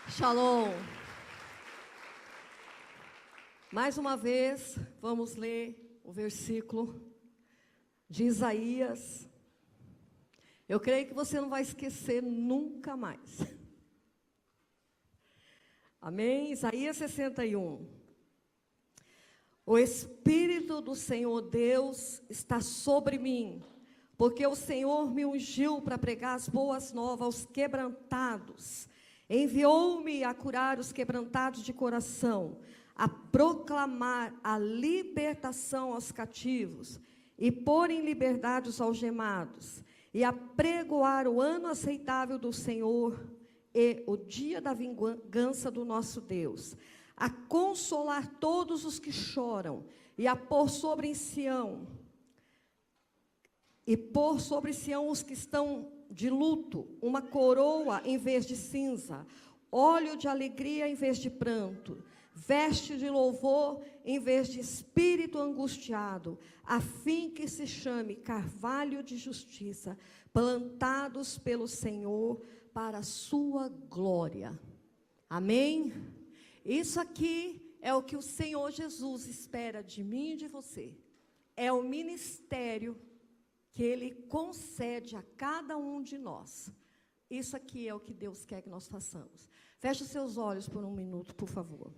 Shalom. Mais uma vez, vamos ler o versículo de Isaías. Eu creio que você não vai esquecer nunca mais. Amém? Isaías 61. O Espírito do Senhor Deus está sobre mim, porque o Senhor me ungiu para pregar as boas novas aos quebrantados. Enviou-me a curar os quebrantados de coração, a proclamar a libertação aos cativos e pôr em liberdade os algemados, e a pregoar o ano aceitável do Senhor e o dia da vingança do nosso Deus, a consolar todos os que choram, e a pôr sobre Sião, os que estão de luto, uma coroa em vez de cinza, óleo de alegria em vez de pranto, veste de louvor em vez de espírito angustiado, a fim que se chame carvalho de justiça, plantados pelo Senhor para a sua glória. Amém? Isso aqui é o que o Senhor Jesus espera de mim e de você. É o ministério que Ele concede a cada um de nós. Isso aqui é o que Deus quer que nós façamos. Feche os seus olhos por um minuto, por favor.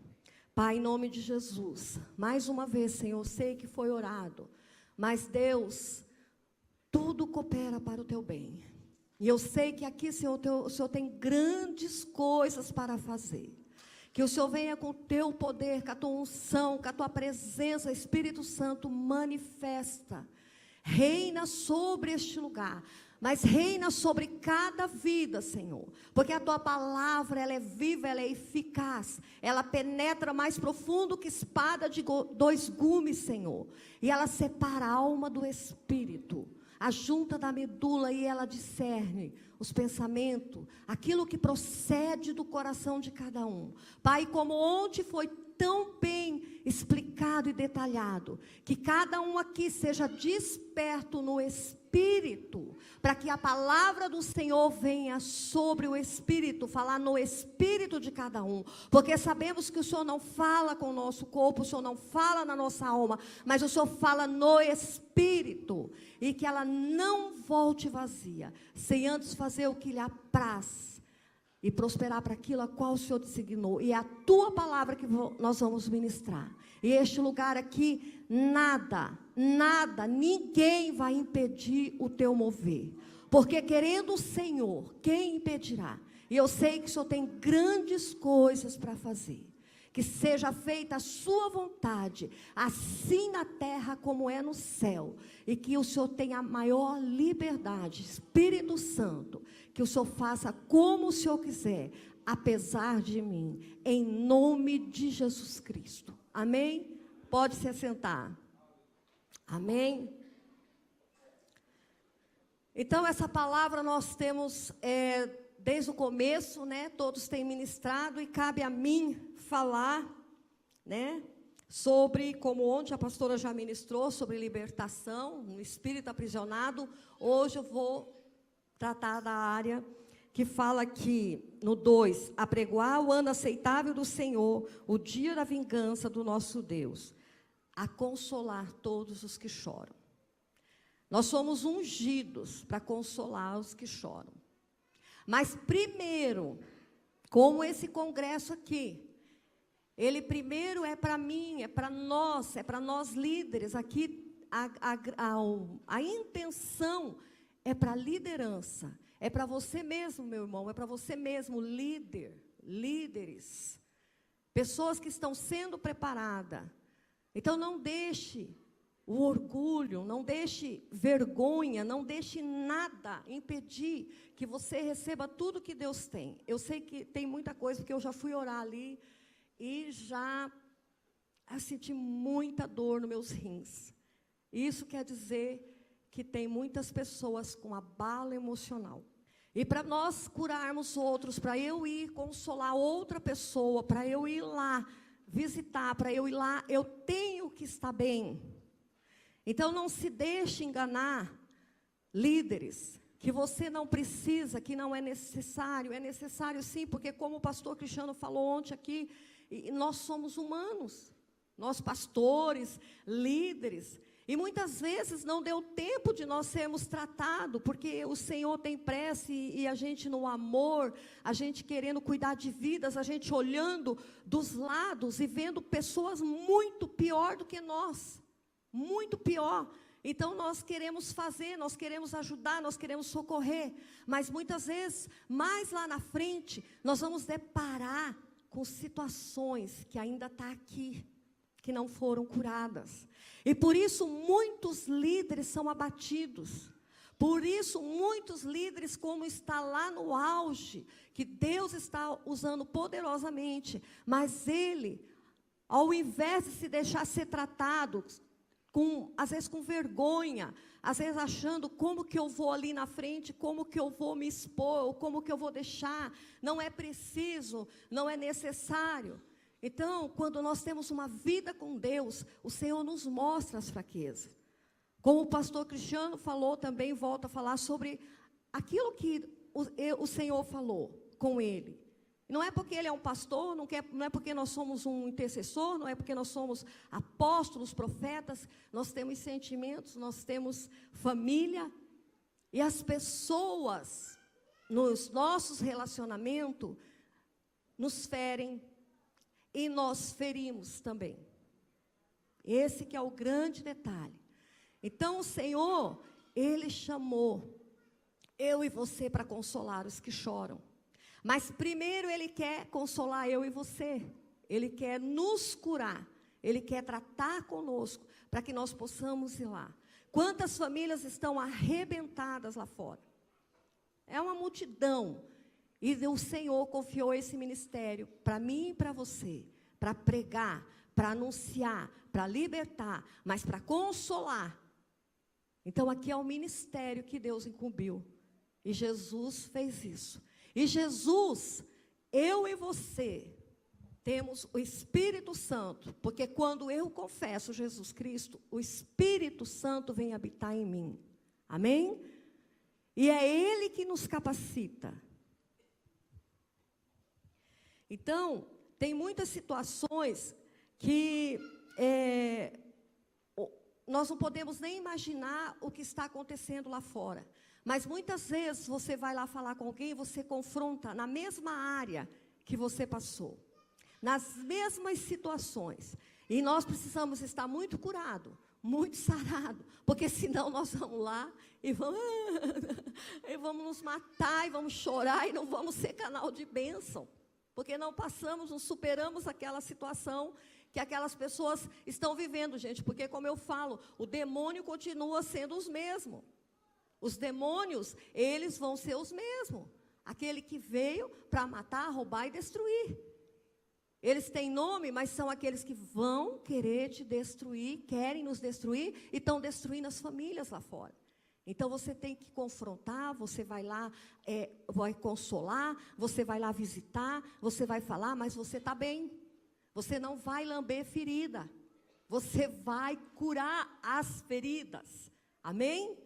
Pai, em nome de Jesus, mais uma vez, Senhor, eu sei que foi orado, mas Deus, tudo coopera para o teu bem. E eu sei que aqui, Senhor, o Senhor tem grandes coisas para fazer. Que o Senhor venha com o teu poder, com a tua unção, com a tua presença, Espírito Santo, manifesta. Reina sobre este lugar, mas reina sobre cada vida, Senhor, porque a tua palavra, ela é viva, ela é eficaz, ela penetra mais profundo que espada de dois gumes, Senhor, e ela separa a alma do espírito, a junta da medula, e ela discerne os pensamentos, aquilo que procede do coração de cada um. Pai, como ontem foi tão bem explicado e detalhado, que cada um aqui seja desperto no Espírito, para que a palavra do Senhor venha sobre o Espírito, falar no Espírito de cada um, porque sabemos que o Senhor não fala com o nosso corpo, o Senhor não fala na nossa alma, mas o Senhor fala no Espírito, e que ela não volte vazia, sem antes fazer o que lhe apraz, e prosperar para aquilo a qual o Senhor designou. E é a tua palavra que nós vamos ministrar. E este lugar aqui, nada, ninguém vai impedir o teu mover. Porque querendo o Senhor, quem impedirá? E eu sei que o Senhor tem grandes coisas para fazer. Que seja feita a sua vontade, assim na terra como é no céu. E que o Senhor tenha a maior liberdade, Espírito Santo, que o Senhor faça como o Senhor quiser, apesar de mim, em nome de Jesus Cristo. Amém? Pode se assentar. Amém? Então, essa palavra nós temos desde o começo, né? Todos têm ministrado, e cabe a mim falar, né, sobre, como ontem a pastora já ministrou, sobre libertação, no espírito aprisionado. Hoje eu vou tratar da área que fala aqui, no 2, apregoar o ano aceitável do Senhor, o dia da vingança do nosso Deus, a consolar todos os que choram. Nós somos ungidos para consolar os que choram. Mas primeiro, como esse congresso aqui, ele primeiro é para mim, é para nós líderes. Aqui a intenção é para a liderança, é para você mesmo, meu irmão, é para você mesmo, líderes, pessoas que estão sendo preparadas. Então não deixe o orgulho, não deixe vergonha, não deixe nada impedir que você receba tudo que Deus tem. Eu sei que tem muita coisa, porque eu já fui orar ali, e já senti muita dor nos meus rins. Isso quer dizer que tem muitas pessoas com abalo emocional. E para nós curarmos outros, para eu ir consolar outra pessoa, para eu ir lá visitar, para eu ir lá, eu tenho que estar bem. Então não se deixe enganar, líderes, que você não precisa, que não é necessário sim, porque como o pastor Cristiano falou ontem aqui, nós somos humanos, nós pastores, líderes, e muitas vezes não deu tempo de nós sermos tratados, porque o Senhor tem pressa e a gente no amor, a gente querendo cuidar de vidas, a gente olhando dos lados e vendo pessoas muito pior do que nós, muito pior. Então nós queremos fazer, nós queremos ajudar, nós queremos socorrer, mas muitas vezes, mais lá na frente, nós vamos deparar com situações que ainda estão aqui, que não foram curadas. E por isso muitos líderes são abatidos. Por isso muitos líderes, como está lá no auge, que Deus está usando poderosamente, mas ele, ao invés de se deixar ser tratado, às vezes com vergonha, às vezes achando como que eu vou ali na frente, como que eu vou me expor, ou como que eu vou deixar, não é preciso, não é necessário. Então, quando nós temos uma vida com Deus, o Senhor nos mostra as fraquezas. Como o pastor Cristiano falou, também volta a falar sobre aquilo que o Senhor falou com ele. Não é porque ele é um pastor, não é porque nós somos um intercessor, não é porque nós somos apóstolos, profetas, nós temos sentimentos, nós temos família, e as pessoas, nos nossos relacionamentos, nos ferem, e nós ferimos também. Esse que é o grande detalhe. Então o Senhor, Ele chamou eu e você para consolar os que choram. Mas primeiro Ele quer consolar eu e você. Ele quer nos curar. Ele quer tratar conosco, para que nós possamos ir lá. Quantas famílias estão arrebentadas lá fora? É uma multidão. E o Senhor confiou esse ministério para mim e para você, para pregar, para anunciar, para libertar, mas para consolar. Então aqui é o ministério que Deus incumbiu. E Jesus fez isso. E Jesus, eu e você, temos o Espírito Santo, porque quando eu confesso Jesus Cristo, o Espírito Santo vem habitar em mim. Amém? E é Ele que nos capacita. Então, tem muitas situações que nós não podemos nem imaginar o que está acontecendo lá fora. Mas muitas vezes você vai lá falar com alguém e você confronta na mesma área que você passou. Nas mesmas situações. E nós precisamos estar muito curados, muito sarados. Porque senão nós vamos lá e vamos nos matar e vamos chorar e não vamos ser canal de bênção. Porque não passamos, não superamos aquela situação que aquelas pessoas estão vivendo, gente. Porque, como eu falo, o demônio continua sendo os mesmos. Os demônios, eles vão ser os mesmos. Aquele que veio para matar, roubar e destruir. Eles têm nome, mas são aqueles que vão querer te destruir, querem nos destruir e estão destruindo as famílias lá fora. Então, você tem que confrontar, você vai lá, vai consolar, você vai lá visitar, você vai falar, mas você está bem. Você não vai lamber ferida. Você vai curar as feridas. Amém?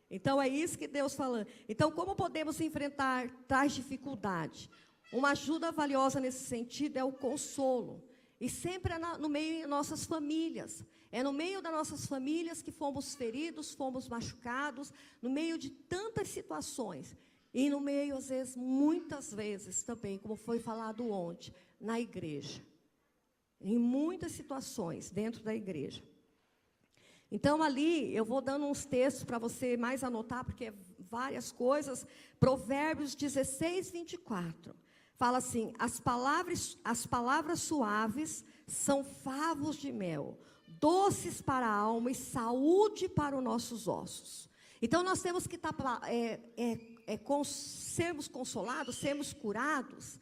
Então, é isso que Deus falando. Então, como podemos enfrentar tais dificuldades? Uma ajuda valiosa nesse sentido é o consolo. E sempre é no meio de nossas famílias. É no meio das nossas famílias que fomos feridos, fomos machucados, no meio de tantas situações. E no meio, às vezes, muitas vezes também, como foi falado ontem, na igreja. Em muitas situações dentro da igreja. Então, ali, eu vou dando uns textos para você mais anotar, porque é várias coisas. Provérbios 16, 24. Fala assim, as palavras suaves são favos de mel, doces para a alma e saúde para os nossos ossos. Então, nós temos que sermos consolados, sermos curados,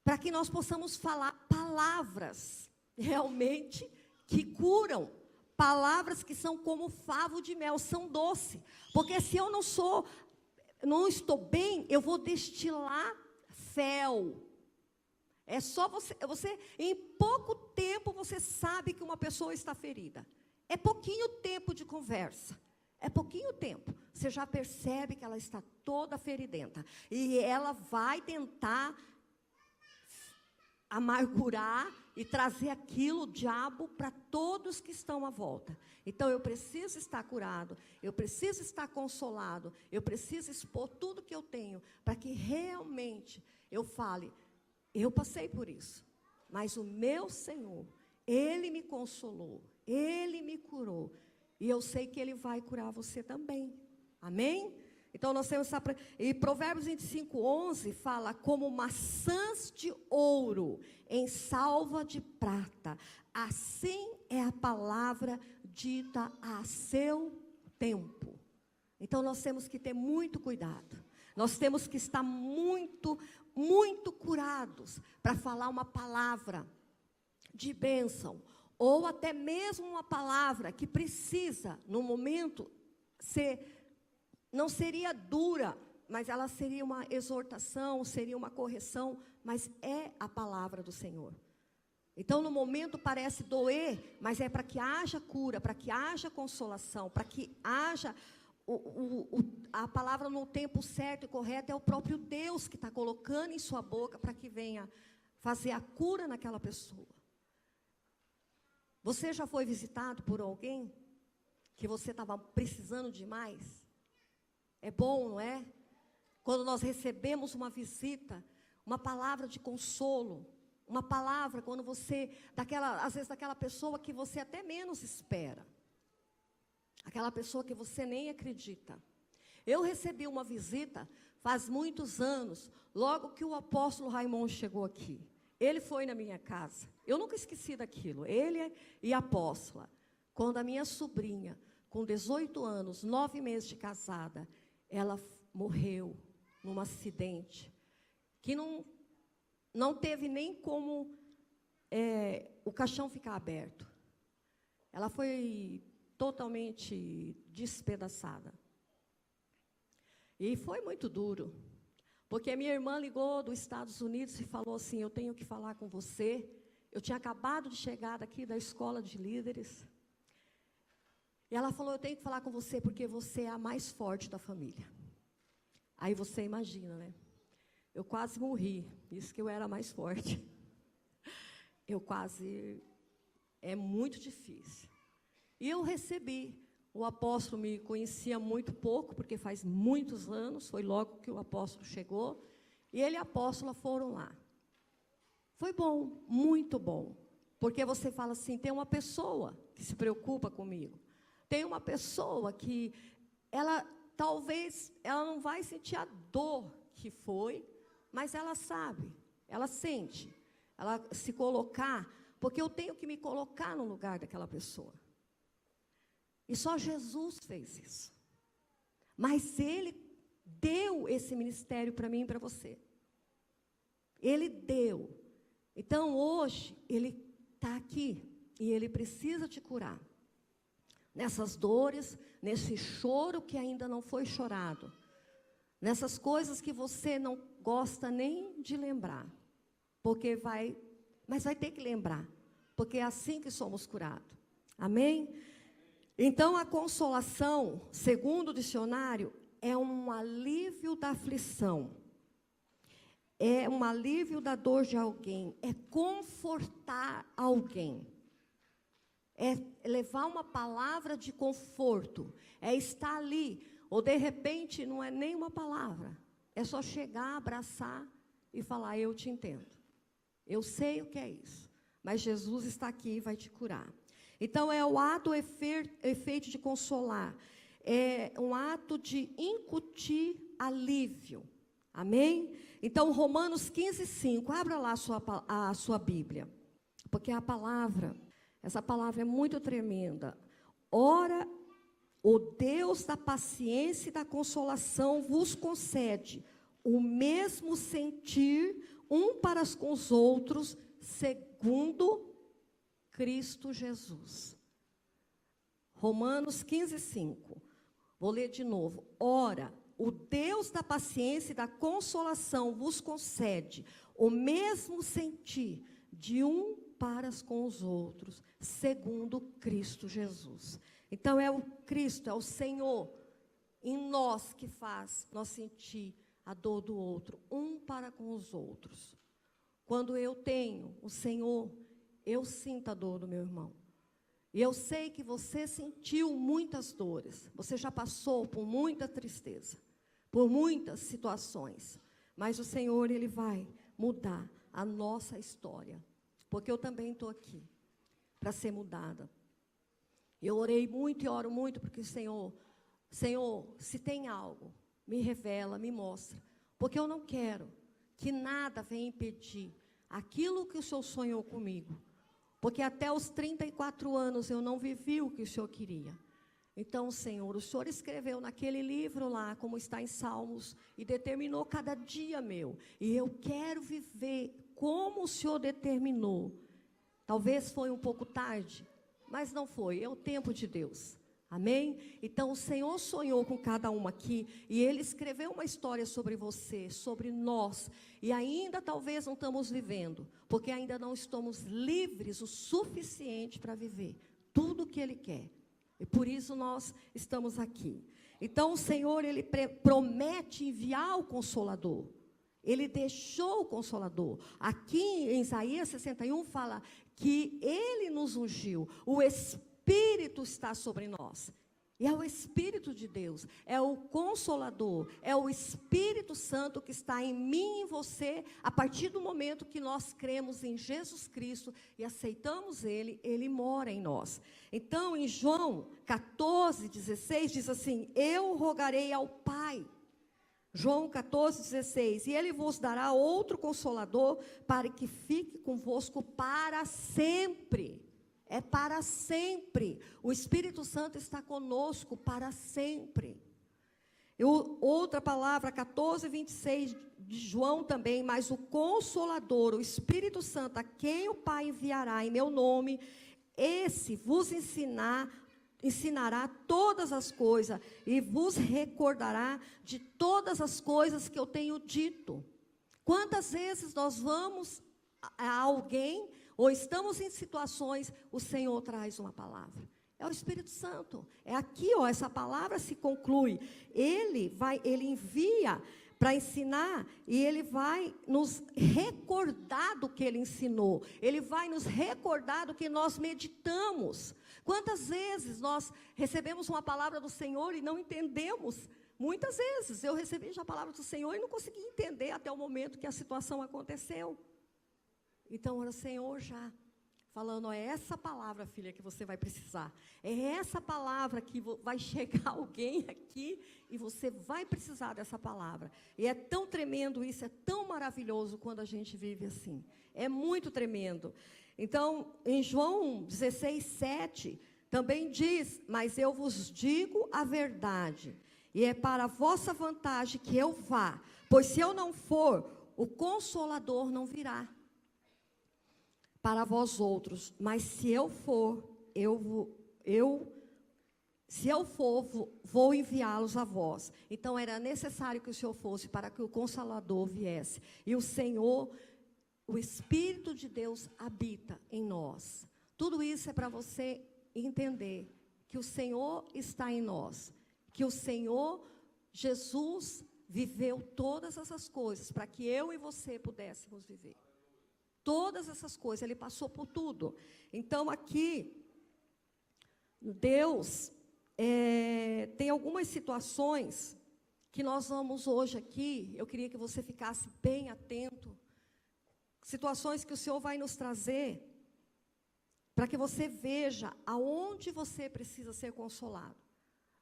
para que nós possamos falar palavras realmente que curam, palavras que são como favo de mel, são doces. Porque se eu não estou bem, eu vou destilar fel. É só você, em pouco tempo, você sabe que uma pessoa está ferida. É pouquinho tempo de conversa. É pouquinho tempo. você já percebe que ela está toda feridenta. E ela vai tentar amargurar e trazer aquilo, o diabo, para todos que estão à volta. Então, eu preciso estar curado, eu preciso estar consolado, eu preciso expor tudo que eu tenho, para que realmente eu fale, eu passei por isso, mas o meu Senhor, Ele me consolou, Ele me curou, e eu sei que Ele vai curar você também. Amém? Então, nós temos essa... E Provérbios 25:11 fala, como maçãs de ouro em salva de prata, assim é a palavra dita a seu tempo. Então, nós temos que ter muito cuidado. Nós temos que estar muito, muito curados para falar uma palavra de bênção, ou até mesmo uma palavra que precisa, no momento, não seria dura, mas ela seria uma exortação, seria uma correção, mas é a palavra do Senhor. Então, no momento parece doer, mas é para que haja cura, para que haja consolação, para que haja a palavra no tempo certo e correto. É o próprio Deus que está colocando em sua boca para que venha fazer a cura naquela pessoa. Você já foi visitado por alguém que você estava precisando demais? É bom, não é? Quando nós recebemos uma visita, uma palavra de consolo, uma palavra quando você, às vezes daquela pessoa que você até menos espera, aquela pessoa que você nem acredita. Eu recebi uma visita faz muitos anos, logo que o apóstolo Raimundo chegou aqui. Ele foi na minha casa, eu nunca esqueci daquilo, ele e a apóstola. Quando a minha sobrinha, com 18 anos, 9 meses de casada, ela morreu num acidente, que não teve nem como o caixão ficar aberto. Ela foi totalmente despedaçada. E foi muito duro, porque minha irmã ligou dos Estados Unidos e falou assim, eu tenho que falar com você. Eu tinha acabado de chegar daqui da escola de líderes. E ela falou, eu tenho que falar com você, porque você é a mais forte da família. Aí você imagina, né? Eu quase morri, isso que eu era a mais forte. É muito difícil. E eu recebi. O apóstolo me conhecia muito pouco, porque faz muitos anos, foi logo que o apóstolo chegou, e ele e a apóstola foram lá. Foi bom, muito bom, porque você fala assim, tem uma pessoa que se preocupa comigo, tem uma pessoa que, talvez, ela não vai sentir a dor que foi, mas ela sabe, ela sente, ela se colocar, porque eu tenho que me colocar no lugar daquela pessoa. E só Jesus fez isso. Mas Ele deu esse ministério para mim e para você. Ele deu. Então, hoje, Ele está aqui. E Ele precisa te curar. Nessas dores, nesse choro que ainda não foi chorado. Nessas coisas que você não gosta nem de lembrar. Mas vai ter que lembrar. Porque é assim que somos curados. Amém? Então, a consolação, segundo o dicionário, é um alívio da aflição, é um alívio da dor de alguém, é confortar alguém, é levar uma palavra de conforto, é estar ali, ou de repente não é nem uma palavra, é só chegar, abraçar e falar, eu te entendo, eu sei o que é isso, mas Jesus está aqui e vai te curar. Então, é o ato, efeito de consolar. É um ato de incutir alívio. Amém? Então, Romanos 15:5. Abra lá a sua Bíblia. Porque essa palavra é muito tremenda. Ora, o Deus da paciência e da consolação vos concede o mesmo sentir um para com os outros, segundo Cristo Jesus. Romanos 15:5. Vou ler de novo. Ora, o Deus da paciência e da consolação vos concede o mesmo sentir de um para com os outros, segundo Cristo Jesus. Então, é o Cristo, é o Senhor, em nós que faz nós sentir a dor do outro, um para com os outros. Quando eu tenho o Senhor, eu sinto a dor do meu irmão. E eu sei que você sentiu muitas dores, você já passou por muita tristeza, por muitas situações, mas o Senhor, Ele vai mudar a nossa história, porque eu também estou aqui para ser mudada. Eu orei muito e oro muito, porque Senhor, se tem algo, me revela, me mostra, porque eu não quero que nada venha impedir aquilo que o Senhor sonhou comigo, porque até os 34 anos eu não vivi o que o Senhor queria. Então, Senhor, o Senhor escreveu naquele livro lá, como está em Salmos, e determinou cada dia meu, e eu quero viver como o Senhor determinou. Talvez foi um pouco tarde, mas não foi, é o tempo de Deus. Amém? Então, o Senhor sonhou com cada uma aqui, e Ele escreveu uma história sobre você, sobre nós, e ainda talvez não estamos vivendo, porque ainda não estamos livres o suficiente para viver tudo o que Ele quer, e por isso nós estamos aqui. Então, o Senhor, Ele promete enviar o Consolador. Ele deixou o Consolador. Aqui em Isaías 61 fala que Ele nos ungiu, o Espírito está sobre nós. E é o Espírito de Deus, é o Consolador, é o Espírito Santo que está em mim e em você, a partir do momento que nós cremos em Jesus Cristo e aceitamos Ele, Ele mora em nós. Então, em João 14:16, diz assim: eu rogarei ao Pai. João 14:16, e Ele vos dará outro Consolador, para que fique convosco para sempre. É para sempre. O Espírito Santo está conosco para sempre. Outra palavra, 14:26 de João também, mas o Consolador, o Espírito Santo, a quem o Pai enviará em meu nome, esse vos ensinará todas as coisas e vos recordará de todas as coisas que eu tenho dito. Quantas vezes nós vamos a alguém, ou estamos em situações, o Senhor traz uma palavra. É o Espírito Santo. É aqui, ó, essa palavra se conclui. Ele envia para ensinar, e Ele vai nos recordar do que Ele ensinou. Ele vai nos recordar do que nós meditamos. Quantas vezes nós recebemos uma palavra do Senhor e não entendemos? Muitas vezes eu recebi já a palavra do Senhor e não consegui entender até o momento que a situação aconteceu. Então, era o Senhor já falando: ó, é essa palavra, filha, que você vai precisar. É essa palavra que vai chegar alguém aqui e você vai precisar dessa palavra. E é tão tremendo isso, é tão maravilhoso quando a gente vive assim. É muito tremendo. Então, em João 16:7, também diz: mas eu vos digo a verdade, e é para a vossa vantagem que eu vá, pois se eu não for, o Consolador não virá para vós outros, mas se eu for, vou enviá-los a vós. Então, era necessário que o Senhor fosse para que o Consolador viesse. E o Senhor, o Espírito de Deus habita em nós. Tudo isso é para você entender que o Senhor está em nós, que o Senhor, Jesus, viveu todas essas coisas para que eu e você pudéssemos viver. Todas essas coisas, Ele passou por tudo. Então, aqui, Deus tem algumas situações que nós vamos hoje aqui, eu queria que você ficasse bem atento, situações que o Senhor vai nos trazer, para que você veja aonde você precisa ser consolado.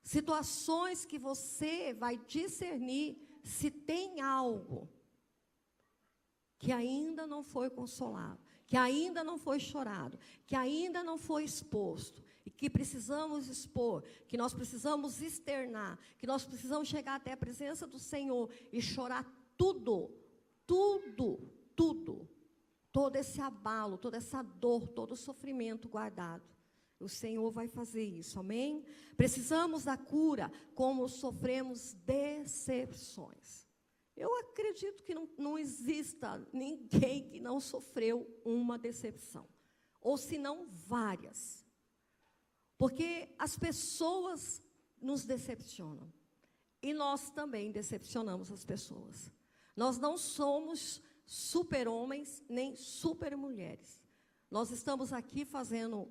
Situações que você vai discernir se tem algo que ainda não foi consolado, que ainda não foi chorado, que ainda não foi exposto, e que precisamos expor, que nós precisamos externar, que nós precisamos chegar até a presença do Senhor e chorar tudo, todo esse abalo, toda essa dor, todo o sofrimento guardado. O Senhor vai fazer isso, amém? Precisamos da cura, como sofremos decepções. Eu acredito que não exista ninguém que não sofreu uma decepção, ou se não várias, porque as pessoas nos decepcionam. E nós também decepcionamos as pessoas. Nós não somos super-homens nem super-mulheres. Nós estamos aqui fazendo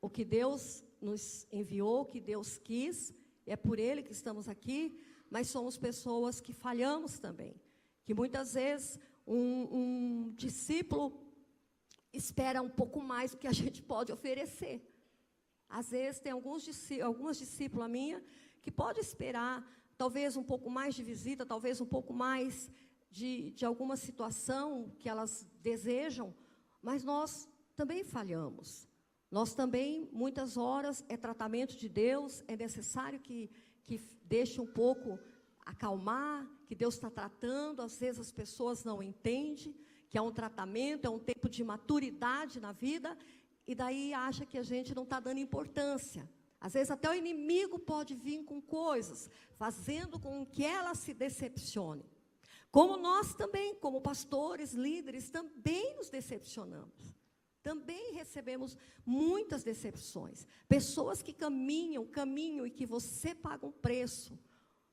o que Deus nos enviou, o que Deus quis, é por Ele que estamos aqui, mas somos pessoas que falhamos também. Que muitas vezes um discípulo espera um pouco mais do que a gente pode oferecer. Às vezes tem algumas discípulas minhas que podem esperar talvez um pouco mais de visita, talvez um pouco mais de alguma situação que elas desejam, mas nós também falhamos. Nós também, muitas horas, é tratamento de Deus, é necessário que deixe um pouco acalmar, que Deus está tratando, às vezes as pessoas não entendem, que é um tratamento, é um tempo de maturidade na vida, e daí acha que a gente não está dando importância. Às vezes até o inimigo pode vir com coisas, fazendo com que ela se decepcione. Como nós também, como pastores, líderes, também nos decepcionamos. Também recebemos muitas decepções. Pessoas que caminham e que você paga um preço.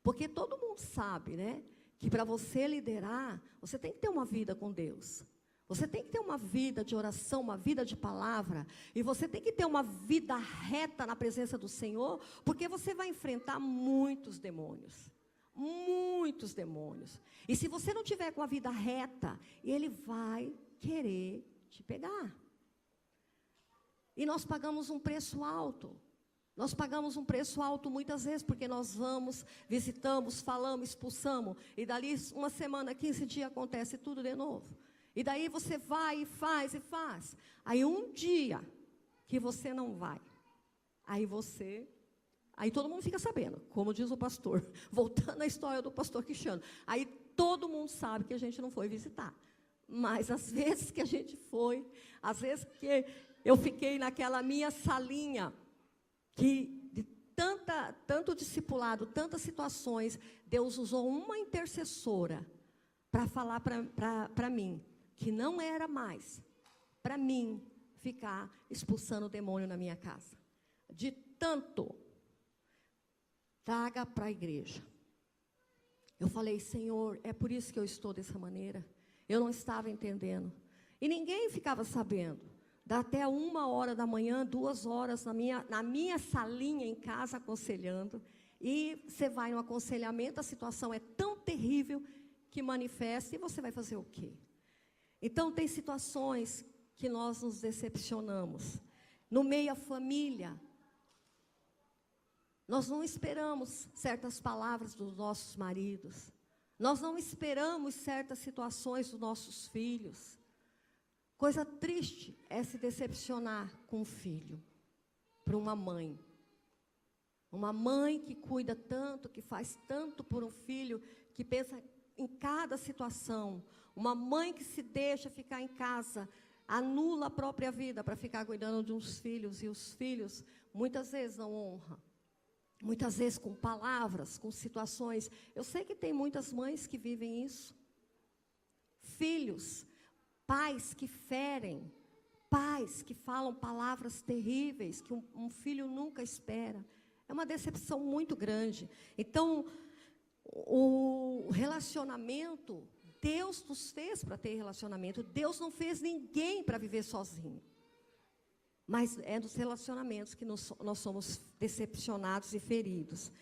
Porque todo mundo sabe, né? Que para você liderar, você tem que ter uma vida com Deus. Você tem que ter uma vida de oração, uma vida de palavra. E você tem que ter uma vida reta na presença do Senhor, porque você vai enfrentar muitos demônios. Muitos demônios. E se você não tiver com a vida reta, ele vai querer te pegar. E nós pagamos um preço alto. Nós pagamos um preço alto muitas vezes, porque nós vamos, visitamos, falamos, expulsamos. E dali uma semana, 15 dias, acontece tudo de novo. E daí você vai e faz e faz. Aí um dia que você não vai, aí todo mundo fica sabendo, como diz o pastor, voltando à história do pastor Cristiano. Aí todo mundo sabe que a gente não foi visitar. Mas às vezes que a gente foi, às vezes que eu fiquei naquela minha salinha, que de tanto discipulado, tantas situações, Deus usou uma intercessora para falar para mim, que não era mais para mim ficar expulsando o demônio na minha casa. De tanto, traga para a igreja. Eu falei, Senhor, é por isso que eu estou dessa maneira. Eu não estava entendendo. E ninguém ficava sabendo. Dá até 1h da manhã, 2h na minha salinha em casa aconselhando. E você vai no aconselhamento, a situação é tão terrível que manifesta, e você vai fazer o quê? Então, tem situações que nós nos decepcionamos. No meio da família, nós não esperamos certas palavras dos nossos maridos. Nós não esperamos certas situações dos nossos filhos. Coisa triste é se decepcionar com um filho, para uma mãe. Uma mãe que cuida tanto, que faz tanto por um filho, que pensa em cada situação. Uma mãe que se deixa ficar em casa, anula a própria vida para ficar cuidando de uns filhos, e os filhos muitas vezes não honram. Muitas vezes com palavras, com situações. Eu sei que tem muitas mães que vivem isso. Filhos, pais que ferem, pais que falam palavras terríveis, que um filho nunca espera. É uma decepção muito grande. Então, o relacionamento, Deus nos fez para ter relacionamento. Deus não fez ninguém para viver sozinho. Mas é nos relacionamentos que nós somos decepcionados e feridos.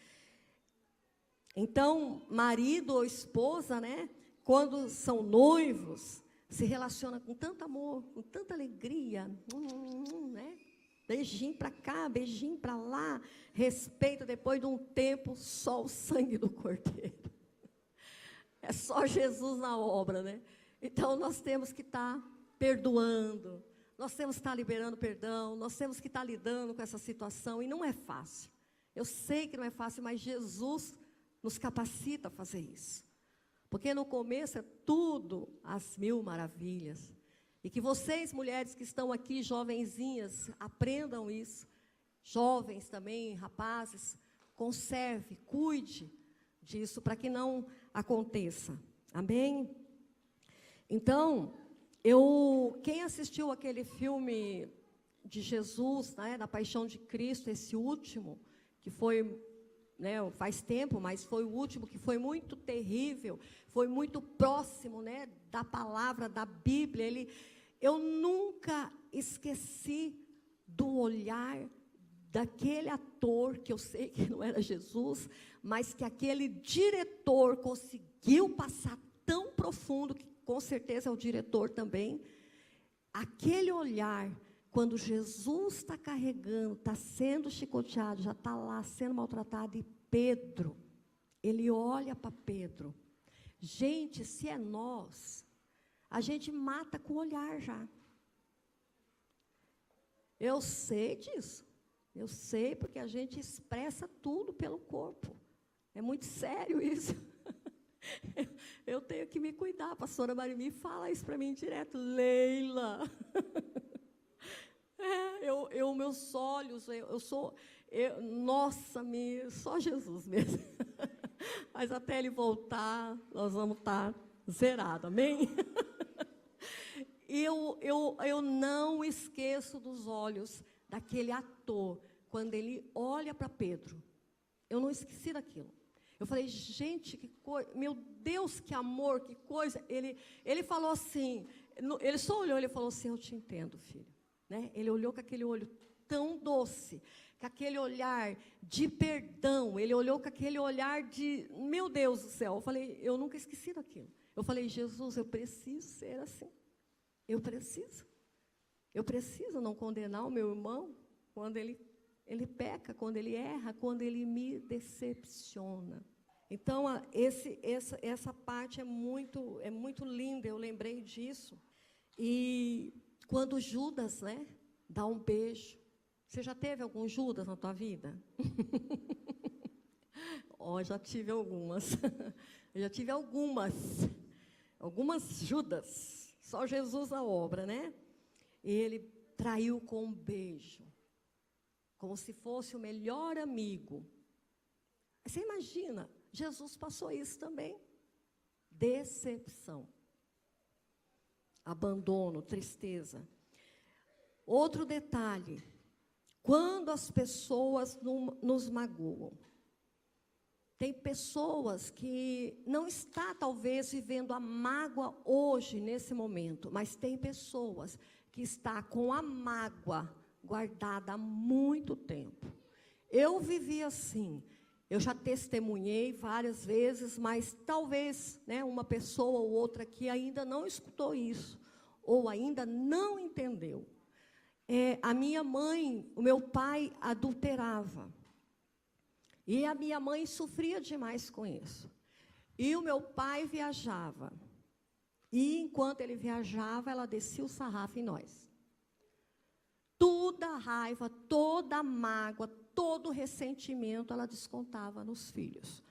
Então, marido ou esposa, né, quando são noivos, se relaciona com tanto amor, com tanta alegria, né? Beijinho para cá, beijinho para lá, respeito, depois de um tempo, só o sangue do Cordeiro. É só Jesus na obra, né? Então, nós temos que estar perdoando, nós temos que estar liberando perdão, nós temos que estar lidando com essa situação, e não é fácil. Eu sei que não é fácil, mas Jesus nos capacita a fazer isso. Porque no começo é tudo às mil maravilhas. E que vocês, mulheres que estão aqui, jovenzinhas, aprendam isso. Jovens também, rapazes, conserve, cuide disso para que não aconteça. Amém? Então, quem assistiu aquele filme de Jesus, né, da Paixão de Cristo, esse último, que foi né, faz tempo, mas foi o último que foi muito terrível, foi muito próximo, né, da palavra, da Bíblia. Eu nunca esqueci do olhar daquele ator, que eu sei que não era Jesus, mas que aquele diretor conseguiu passar tão profundo, que com certeza é o diretor também. Aquele olhar, quando Jesus está carregando, está sendo chicoteado, já está lá sendo maltratado, e Pedro, ele olha para Pedro. Gente, se é nós, a gente mata com o olhar já. Eu sei disso. Eu sei, porque a gente expressa tudo pelo corpo. É muito sério isso. Eu tenho que me cuidar. A pastora Marimi fala isso para mim direto. Leila. Meus olhos, nossa, só Jesus mesmo. Mas até ele voltar, nós vamos estar zerados, amém? Eu não esqueço dos olhos daquele ator, quando ele olha para Pedro. Eu não esqueci daquilo. Eu falei, gente, que coisa, meu Deus, que amor, que coisa. Ele falou assim, ele só olhou, ele falou assim, eu te entendo, filho. Né? Ele olhou com aquele olho tão doce, com aquele olhar de perdão, ele olhou com aquele olhar de, meu Deus do céu. Eu falei, eu nunca esqueci daquilo. Eu falei, Jesus, eu preciso ser assim. Eu preciso não condenar o meu irmão quando ele peca, quando ele erra, quando ele me decepciona. Então, essa parte é muito linda, eu lembrei disso. E quando Judas, né, dá um beijo. Você já teve algum Judas na tua vida? Já tive algumas. Eu já tive algumas Judas. Só Jesus a obra, né? Ele traiu com um beijo, como se fosse o melhor amigo. Você imagina, Jesus passou isso também. Decepção, abandono, tristeza. Outro detalhe, quando as pessoas nos magoam, tem pessoas que não estão, talvez, vivendo a mágoa hoje, nesse momento, mas tem pessoas que estão com a mágoa guardada há muito tempo. Eu vivi assim, eu já testemunhei várias vezes, mas talvez, né, uma pessoa ou outra que ainda não escutou isso, ou ainda não entendeu. A minha mãe, o meu pai adulterava. E a minha mãe sofria demais com isso. E o meu pai viajava. E enquanto ele viajava, ela descia o sarrafo em nós. Toda a raiva, toda a mágoa, todo o ressentimento, ela descontava nos filhos.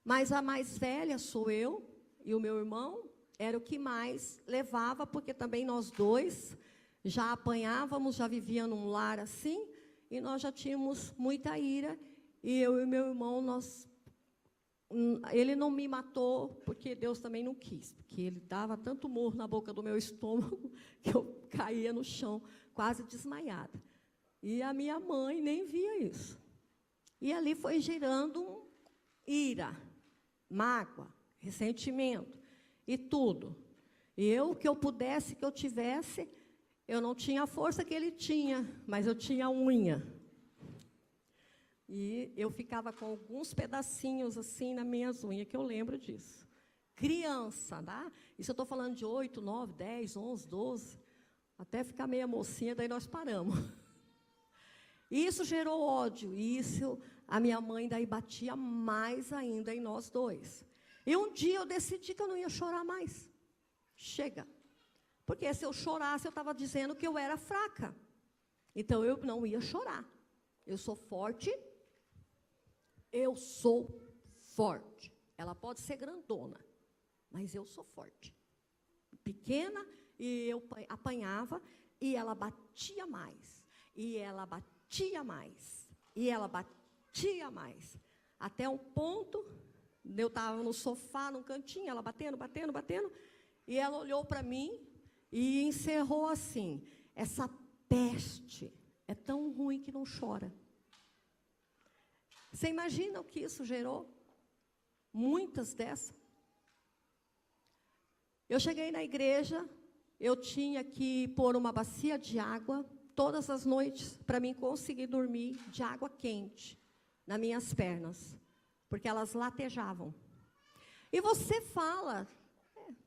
Mas a mais velha sou eu e o meu irmão, era o que mais levava, porque também nós dois já apanhávamos, já vivíamos num lar assim, e nós já tínhamos muita ira. E eu e meu irmão, ele não me matou, porque Deus também não quis, porque ele dava tanto murro na boca do meu estômago, que eu caía no chão, quase desmaiada. E a minha mãe nem via isso. E ali foi gerando ira, mágoa, ressentimento, e tudo. E eu, que eu pudesse, que eu tivesse, eu não tinha a força que ele tinha, mas eu tinha unha. E eu ficava com alguns pedacinhos assim nas minhas unhas, que eu lembro disso. Criança, tá? Isso eu estou falando de 8, 9, 10, 11, 12, até ficar meia mocinha, daí nós paramos. Isso gerou ódio, isso a minha mãe daí batia mais ainda em nós dois. E um dia eu decidi que eu não ia chorar mais. Chega. Porque se eu chorasse, eu estava dizendo que eu era fraca. Então eu não ia chorar. Eu sou forte. Eu sou forte. Ela pode ser grandona, mas eu sou forte. Pequena, e eu apanhava, e ela batia mais. E ela batia mais. E ela batia mais. Até um ponto, eu estava no sofá, num cantinho, ela batendo, batendo, batendo, e ela olhou para mim e encerrou assim: essa peste é tão ruim que não chora. Você imagina o que isso gerou? Muitas dessas. Eu cheguei na igreja, eu tinha que pôr uma bacia de água todas as noites para mim conseguir dormir de água quente nas minhas pernas, porque elas latejavam. E você fala,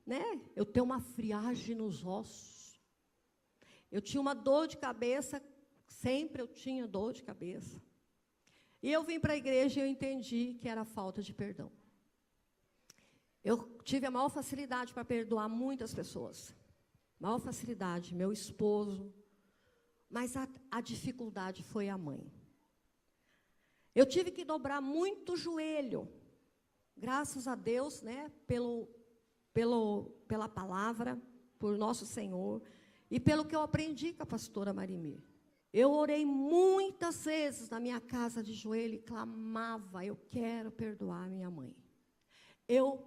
né? Eu tenho uma friagem nos ossos. Eu tinha uma dor de cabeça, sempre eu tinha dor de cabeça. E eu vim para a igreja e eu entendi que era falta de perdão. Eu tive a maior facilidade para perdoar muitas pessoas. Maior facilidade, meu esposo. Mas a dificuldade foi a mãe. Eu tive que dobrar muito o joelho. Graças a Deus, né, pela palavra, por nosso Senhor, e pelo que eu aprendi com a pastora Marimir. Eu orei muitas vezes na minha casa de joelho e clamava, eu quero perdoar minha mãe. Eu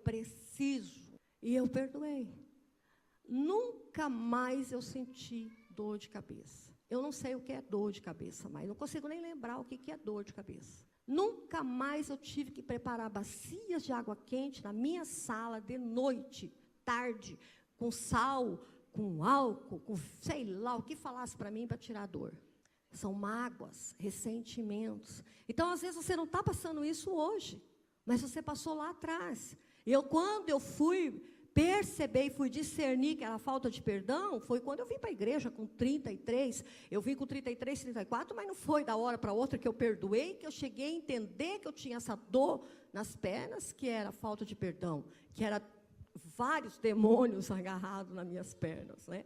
preciso. E eu perdoei. Nunca mais eu senti dor de cabeça. Eu não sei o que é dor de cabeça mais. Não consigo nem lembrar o que é dor de cabeça. Nunca mais eu tive que preparar bacias de água quente na minha sala de noite, tarde, com sal, com álcool, com sei lá, o que falasse para mim para tirar a dor. São mágoas, ressentimentos. Então, às vezes, você não está passando isso hoje, mas você passou lá atrás. Quando eu fui perceber e fui discernir que era falta de perdão, foi quando eu vim para a igreja com 33, eu vim com 33, 34, mas não foi da hora para outra que eu perdoei, que eu cheguei a entender que eu tinha essa dor nas pernas, que era falta de perdão, que era vários demônios agarrados nas minhas pernas, né?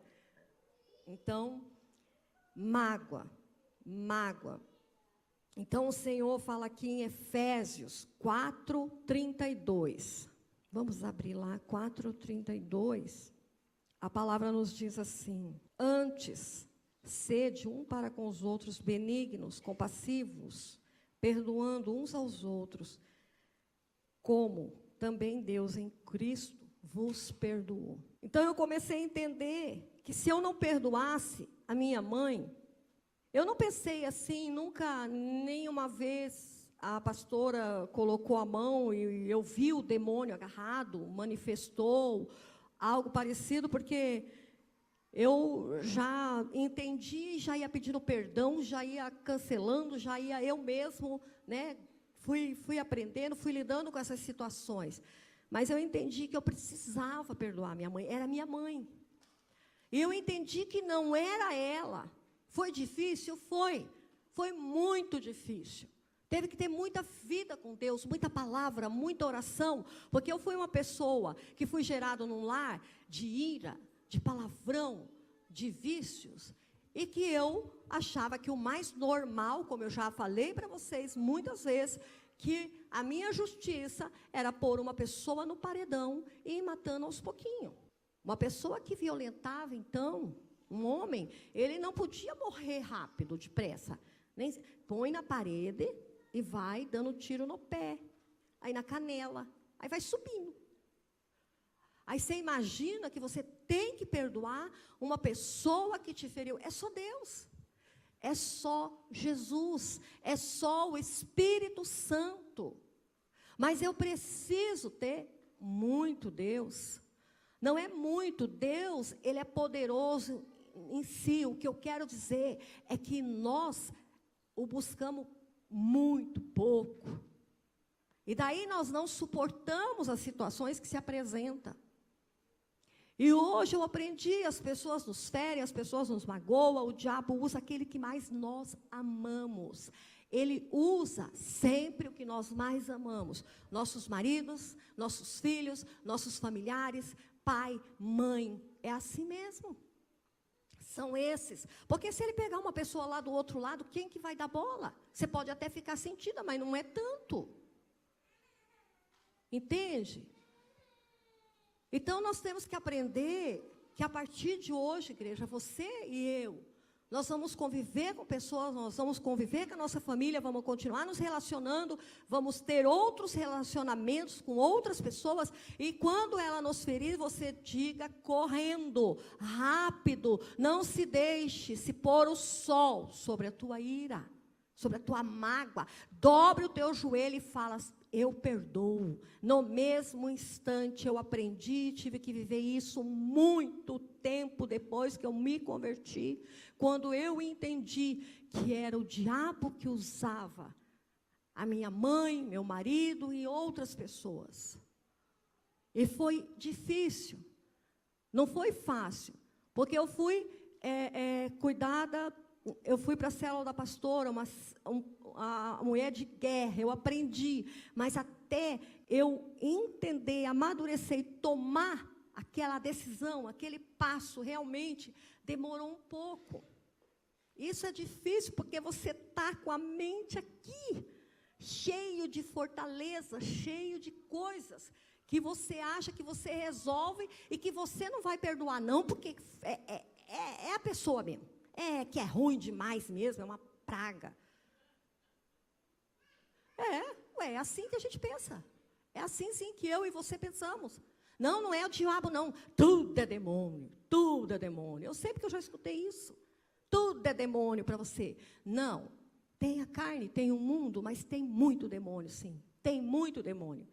Então, mágoa. Então, o Senhor fala aqui em Efésios 4:32. Vamos abrir lá, 4:32. A palavra nos diz assim: antes, sede um para com os outros benignos, compassivos, perdoando uns aos outros, como também Deus em Cristo vos perdoou. Então eu comecei a entender que se eu não perdoasse a minha mãe, eu não pensei assim, nunca, nenhuma vez, a pastora colocou a mão e eu vi o demônio agarrado, manifestou algo parecido, porque eu já entendi, já ia pedindo perdão, já ia cancelando, já ia eu mesmo, né, fui aprendendo, fui lidando com essas situações. Mas eu entendi que eu precisava perdoar minha mãe, era minha mãe. E eu entendi que não era ela. Foi difícil? Foi muito difícil. Teve que ter muita vida com Deus, muita palavra, muita oração, porque eu fui uma pessoa que fui gerada num lar de ira, de palavrão, de vícios, e que eu achava que o mais normal, como eu já falei para vocês muitas vezes, que a minha justiça era pôr uma pessoa no paredão e ir matando aos pouquinhos. Uma pessoa que violentava, então, um homem, ele não podia morrer rápido, depressa. Nem, põe na parede e vai dando tiro no pé, aí na canela, aí vai subindo. Aí você imagina que você tem que perdoar uma pessoa que te feriu. É só Deus, é só Jesus, é só o Espírito Santo. Mas eu preciso ter muito Deus. Não é muito, Deus, Ele é poderoso em si. O que eu quero dizer é que nós o buscamos muito pouco. E daí nós não suportamos as situações que se apresentam. E hoje eu aprendi, as pessoas nos ferem, as pessoas nos magoam, o diabo usa aquele que mais nós amamos. Ele usa sempre o que nós mais amamos. Nossos maridos, nossos filhos, nossos familiares, pai, mãe. É assim mesmo. São esses. Porque se ele pegar uma pessoa lá do outro lado, quem que vai dar bola? Você pode até ficar sentida, mas não é tanto. Entende? Então, nós temos que aprender que a partir de hoje, igreja, você e eu, nós vamos conviver com pessoas, nós vamos conviver com a nossa família, vamos continuar nos relacionando, vamos ter outros relacionamentos com outras pessoas, e quando ela nos ferir, você diga correndo, rápido, não se deixe se pôr o sol sobre a tua ira, sobre a tua mágoa. Dobre o teu joelho e fala: eu perdoo. No mesmo instante eu aprendi, tive que viver isso muito tempo depois que eu me converti, quando eu entendi que era o diabo que usava a minha mãe, meu marido e outras pessoas. E foi difícil, não foi fácil, porque eu fui cuidada. Eu fui para a célula da pastora, a mulher de guerra, eu aprendi, mas até eu entender, amadurecer e tomar aquela decisão, aquele passo, realmente, demorou um pouco. Isso é difícil, porque você está com a mente aqui, cheio de fortaleza, cheio de coisas, que você acha que você resolve, e que você não vai perdoar não, porque é a pessoa mesmo. Que é ruim demais mesmo, é uma praga. É assim que a gente pensa. É assim sim que eu e você pensamos. Não, não é o diabo não. Tudo é demônio, tudo é demônio. Eu sei porque eu já escutei isso. Tudo é demônio para você. Não, tem a carne, tem o mundo, mas tem muito demônio sim. Tem muito demônio.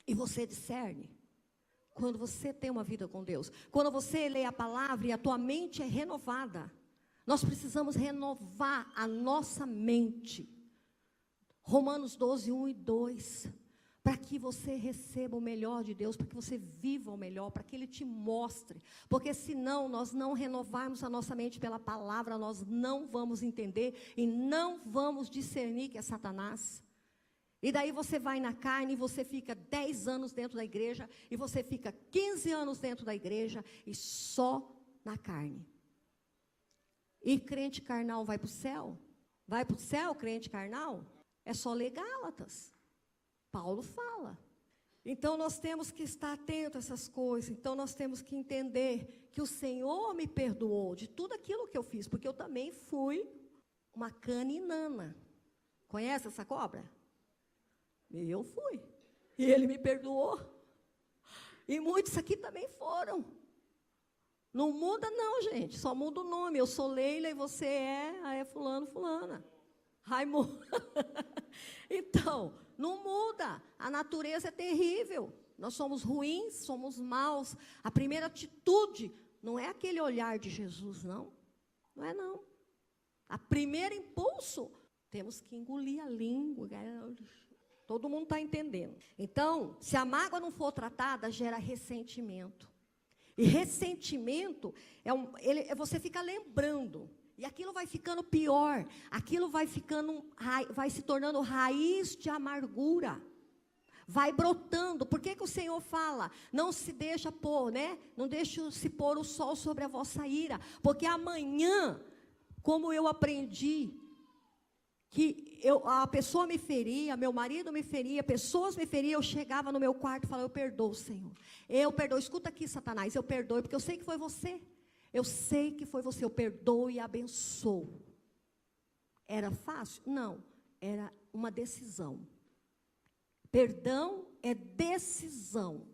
E você discerne. Quando você tem uma vida com Deus, quando você lê a palavra e a tua mente é renovada, nós precisamos renovar a nossa mente. Romanos 12, 1 e 2, para que você receba o melhor de Deus, para que você viva o melhor, para que Ele te mostre, porque senão nós não renovarmos a nossa mente pela palavra, nós não vamos entender e não vamos discernir que é Satanás. E daí você vai na carne e você fica 10 anos dentro da igreja, e você fica 15 anos dentro da igreja, e só na carne. E crente carnal vai para o céu? Vai para o céu, crente carnal? É só ler Gálatas. Paulo fala. Então nós temos que estar atentos a essas coisas. Então nós temos que entender que o Senhor me perdoou de tudo aquilo que eu fiz, porque eu também fui uma caninana. Conhece essa cobra? Eu fui, e Ele me perdoou, e muitos aqui também foram. Não muda não, gente, só muda o nome. Eu sou Leila e você é fulano, fulana, Raimundo. Então, não muda, a natureza é terrível, nós somos ruins, somos maus. A primeira atitude não é aquele olhar de Jesus, não é não. A primeiro impulso, temos que engolir a língua. Todo mundo está entendendo. Então, se a mágoa não for tratada, gera ressentimento. E ressentimento, você fica lembrando. E aquilo vai ficando pior. Aquilo vai se tornando raiz de amargura. Vai brotando. Por que o Senhor fala? Não se deixa pôr, né? Não deixe se pôr o sol sobre a vossa ira. Porque amanhã, como eu aprendi, que a pessoa me feria, meu marido me feria, pessoas me feriam, eu chegava no meu quarto e falava: eu perdoo, Senhor, eu perdoo. Escuta aqui, Satanás, eu perdoo, porque eu sei que foi você, eu sei que foi você, eu perdoo e abençoo. Era fácil? Não, era uma decisão. Perdão é decisão.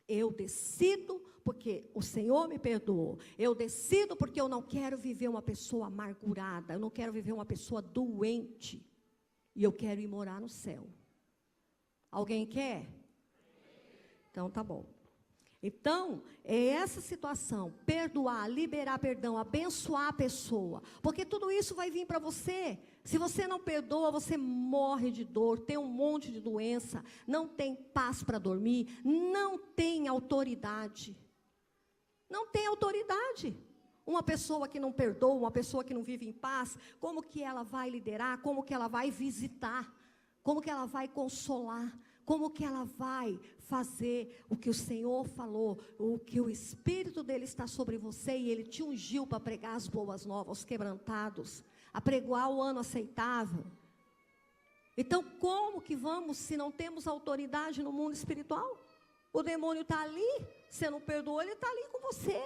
Eu decido porque o Senhor me perdoou. Eu decido porque eu não quero viver uma pessoa amargurada. Eu não quero viver uma pessoa doente. E eu quero ir morar no céu. Alguém quer? Então, tá bom. Então, é essa situação. Perdoar, liberar perdão, abençoar a pessoa. Porque tudo isso vai vir para você. Se você não perdoa, você morre de dor, tem um monte de doença, não tem paz para dormir, não tem autoridade. Não tem autoridade. Uma pessoa que não perdoa, uma pessoa que não vive em paz, como que ela vai liderar? Como que ela vai visitar? Como que ela vai consolar? Como que ela vai fazer o que o Senhor falou? O que o Espírito dele está sobre você e ele te ungiu para pregar as boas novas, aos quebrantados, a pregoar o ano aceitável. Então, como que vamos se não temos autoridade no mundo espiritual? O demônio está ali, você não perdoou, ele está ali com você.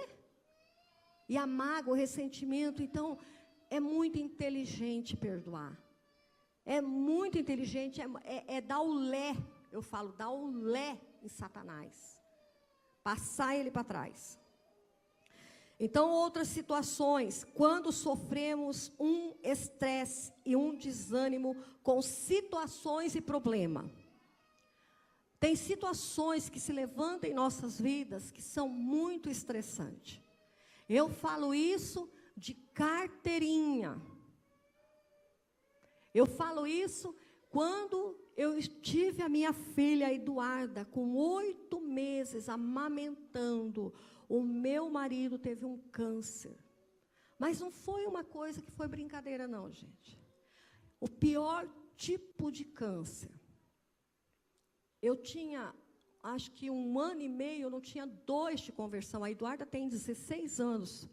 E a mágoa, o ressentimento, então, é muito inteligente perdoar. É muito inteligente, é dar o lé, eu falo, dar o lé em Satanás. Passar ele para trás. Então, outras situações, quando sofremos um estresse e um desânimo com situações e problema. Tem situações que se levantam em nossas vidas que são muito estressantes. Eu falo isso de carteirinha. Eu falo isso quando eu tive a minha filha Eduarda, com 8 meses, amamentando. O meu marido teve um câncer. Mas não foi uma coisa que foi brincadeira, não, gente. O pior tipo de câncer. Eu tinha, acho que 1 ano e meio, eu não tinha 2 de conversão. A Eduarda tem 16 anos.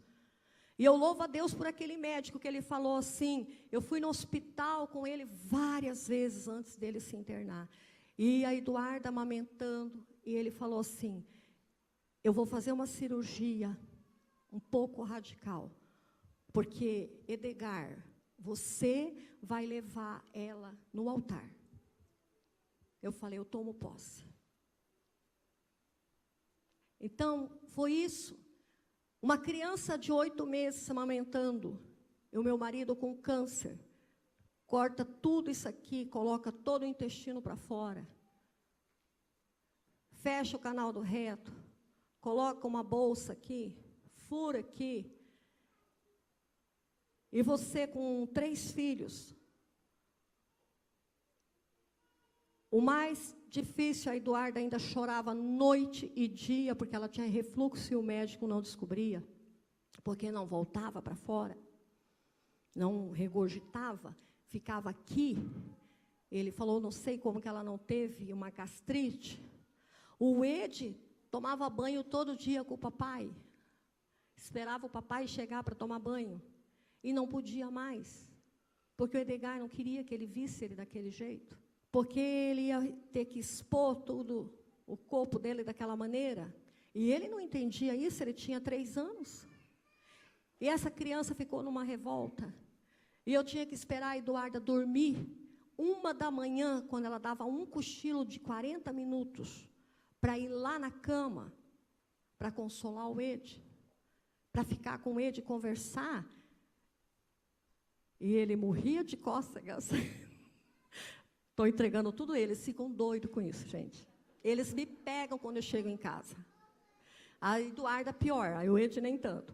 E eu louvo a Deus por aquele médico que ele falou assim, eu fui no hospital com ele várias vezes antes dele se internar. E a Eduarda amamentando, e ele falou assim, eu vou fazer uma cirurgia um pouco radical, porque, Edgar, você vai levar ela no altar. Eu falei, eu tomo posse. Então, foi isso. Uma criança de 8 meses amamentando, e o meu marido com câncer, corta tudo isso aqui, coloca todo o intestino para fora, fecha o canal do reto, coloca uma bolsa aqui, fura aqui, e você com 3 filhos. O mais difícil, a Eduarda ainda chorava noite e dia, porque ela tinha refluxo e o médico não descobria, porque não voltava para fora, não regurgitava, ficava aqui. Ele falou, não sei como que ela não teve uma gastrite. O Ed tomava banho todo dia com o papai, esperava o papai chegar para tomar banho, e não podia mais, porque o Edgar não queria que ele visse ele daquele jeito. Porque ele ia ter que expor tudo, o corpo dele daquela maneira. E ele não entendia isso, ele tinha 3 anos. E essa criança ficou numa revolta. E eu tinha que esperar a Eduarda dormir 1 da manhã, quando ela dava um cochilo de 40 minutos, para ir lá na cama, para consolar o Ed, para ficar com o Ed e conversar. E ele morria de cócegas. Estou entregando tudo eles, ficam doidos com isso, gente. Eles me pegam quando eu chego em casa. A Eduarda pior, a Ed nem tanto.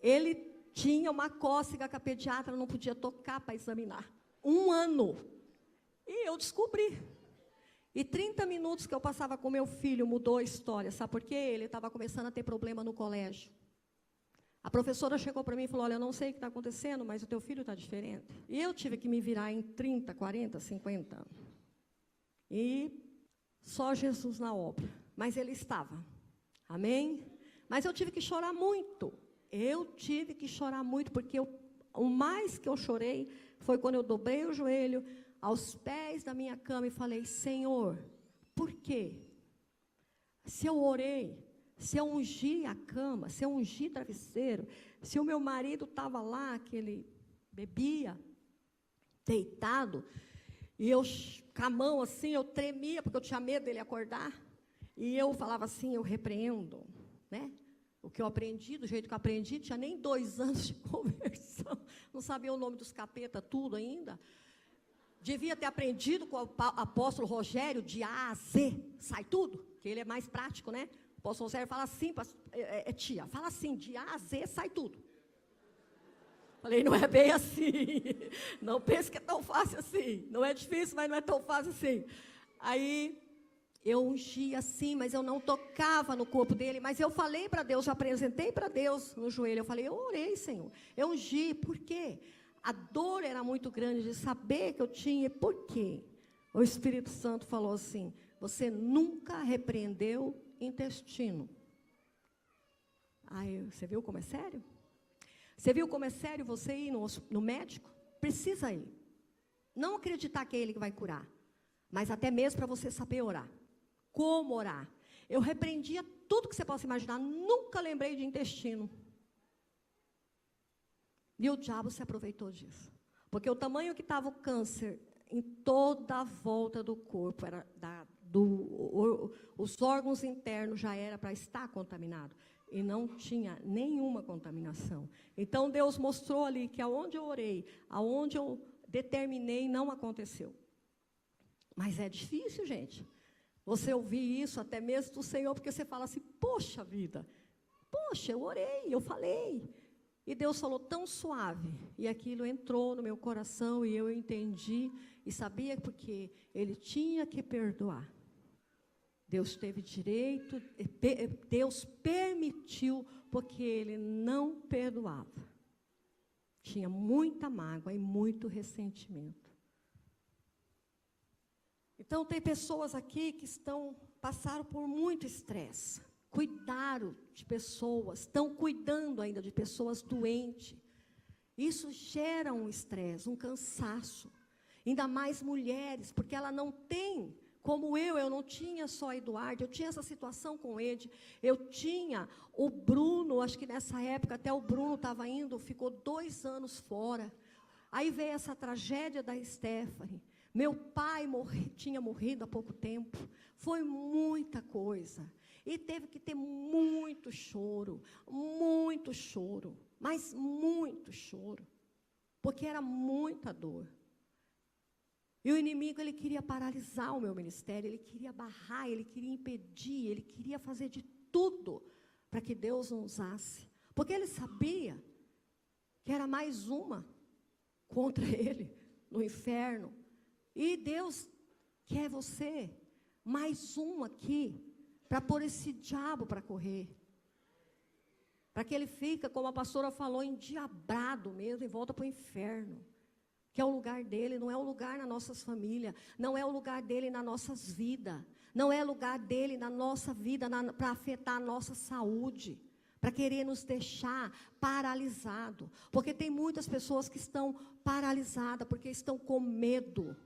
Ele tinha uma cócega que a pediatra não podia tocar para examinar. 1 ano. E eu descobri. E 30 minutos que eu passava com meu filho mudou a história. Sabe por quê? Ele estava começando a ter problema no colégio. A professora chegou para mim e falou, olha, eu não sei o que está acontecendo, mas o teu filho está diferente. E eu tive que me virar em 30, 40, 50 anos. E só Jesus na obra. Mas ele estava. Amém? Mas eu tive que chorar muito. Eu tive que chorar muito, porque o mais que eu chorei foi quando eu dobrei o joelho aos pés da minha cama e falei, Senhor, por quê? Se eu orei, se eu ungi a cama, se eu ungi travesseiro, se o meu marido estava lá, que ele bebia, deitado, e eu, com a mão assim, eu tremia, porque eu tinha medo dele acordar, e eu falava assim, eu repreendo, né? O que eu aprendi, do jeito que eu aprendi, tinha nem 2 anos de conversão, não sabia o nome dos capeta, tudo ainda. Devia ter aprendido com o apóstolo Rogério, de A a Z, sai tudo, que ele é mais prático, né? O apóstolo Rogério fala assim, tia, fala assim, de A a Z, sai tudo. Falei, não é bem assim, não pense que é tão fácil assim, não é difícil, mas não é tão fácil assim. Aí, eu ungia assim, mas eu não tocava no corpo dele, mas eu falei para Deus, eu apresentei para Deus no joelho, eu falei, eu orei, Senhor, eu ungi, por quê? A dor era muito grande de saber que eu tinha, por quê? O Espírito Santo falou assim, você nunca repreendeu intestino. Aí, você viu como é sério? Você viu como é sério você ir no médico? Precisa ir. Não acreditar que é ele que vai curar, mas até mesmo para você saber orar. Como orar? Eu repreendia tudo que você possa imaginar, nunca lembrei de intestino. E o diabo se aproveitou disso. Porque o tamanho que estava o câncer em toda a volta do corpo, os órgãos internos já era para estar contaminado. e não tinha nenhuma contaminação. Então, Deus mostrou ali que aonde eu orei, aonde eu determinei, não aconteceu. Mas é difícil, gente, você ouvir isso até mesmo do Senhor, porque você fala assim, poxa vida, poxa, eu orei, eu falei. E Deus falou tão suave, e aquilo entrou no meu coração, e eu entendi, e sabia porque Ele tinha que perdoar. Deus teve direito, Deus permitiu, porque Ele não perdoava. Tinha muita mágoa e muito ressentimento. Então, tem pessoas aqui que passaram por muito estresse, cuidaram de pessoas, estão cuidando ainda de pessoas doentes. Isso gera um estresse, um cansaço. Ainda mais mulheres, porque ela não tem... Como eu não tinha só Eduardo, eu tinha essa situação com ele, eu tinha o Bruno, acho que nessa época até o Bruno estava indo, ficou 2 anos fora. Aí veio essa tragédia da Stephanie. Meu pai tinha morrido há pouco tempo, foi muita coisa. E teve que ter muito choro, mas muito choro, porque era muita dor. E o inimigo, ele queria paralisar o meu ministério, ele queria barrar, ele queria impedir, ele queria fazer de tudo para que Deus não usasse. Porque ele sabia que era mais uma contra ele no inferno. E Deus quer você, mais um aqui, para pôr esse diabo para correr. Para que ele fique, como a pastora falou, endiabrado mesmo e volta para o inferno. Que é o lugar dele, não é o lugar nas nossas famílias, não é o lugar dele nas nossas vidas, não é o lugar dele na nossa vida para afetar a nossa saúde, para querer nos deixar paralisado, porque tem muitas pessoas que estão paralisadas, porque estão com medo,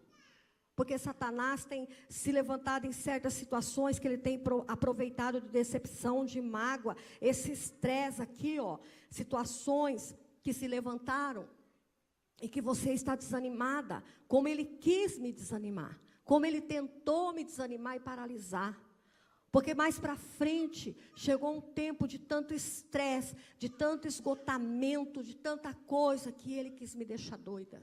porque Satanás tem se levantado em certas situações que ele tem aproveitado de decepção, de mágoa, esse estresse aqui, situações que se levantaram, e que você está desanimada, como ele quis me desanimar, como ele tentou me desanimar e paralisar. Porque mais para frente, chegou um tempo de tanto estresse, de tanto esgotamento, de tanta coisa, que ele quis me deixar doida.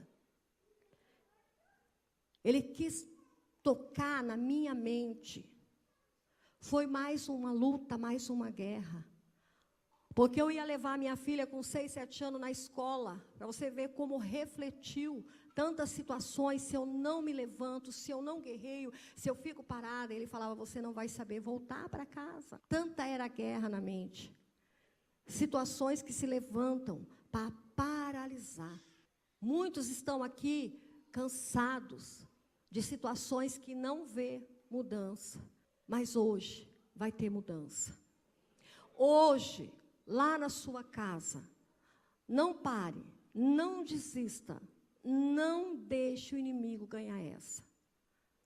Ele quis tocar na minha mente. Foi mais uma luta, mais uma guerra. Porque eu ia levar minha filha com 6, 7 anos na escola, para você ver como refletiu tantas situações, se eu não me levanto, se eu não guerreio, se eu fico parada. Ele falava, você não vai saber voltar para casa. Tanta era a guerra na mente. Situações que se levantam para paralisar. Muitos estão aqui cansados de situações que não vê mudança. Mas hoje vai ter mudança. Hoje, lá na sua casa, não pare, não desista, não deixe o inimigo ganhar essa.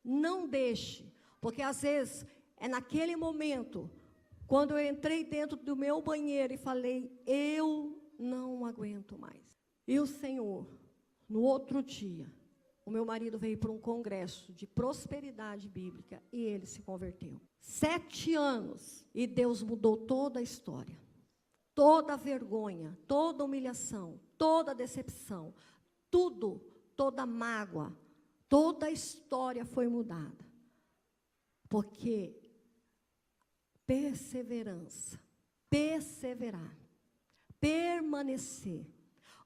Não deixe, porque às vezes é naquele momento, quando eu entrei dentro do meu banheiro e falei, eu não aguento mais. E o Senhor, no outro dia, o meu marido veio para um congresso de prosperidade bíblica e ele se converteu. 7 anos e Deus mudou toda a história. Toda a vergonha, toda a humilhação, toda a decepção, tudo, toda a mágoa, toda a história foi mudada. Porque perseverança, perseverar, permanecer,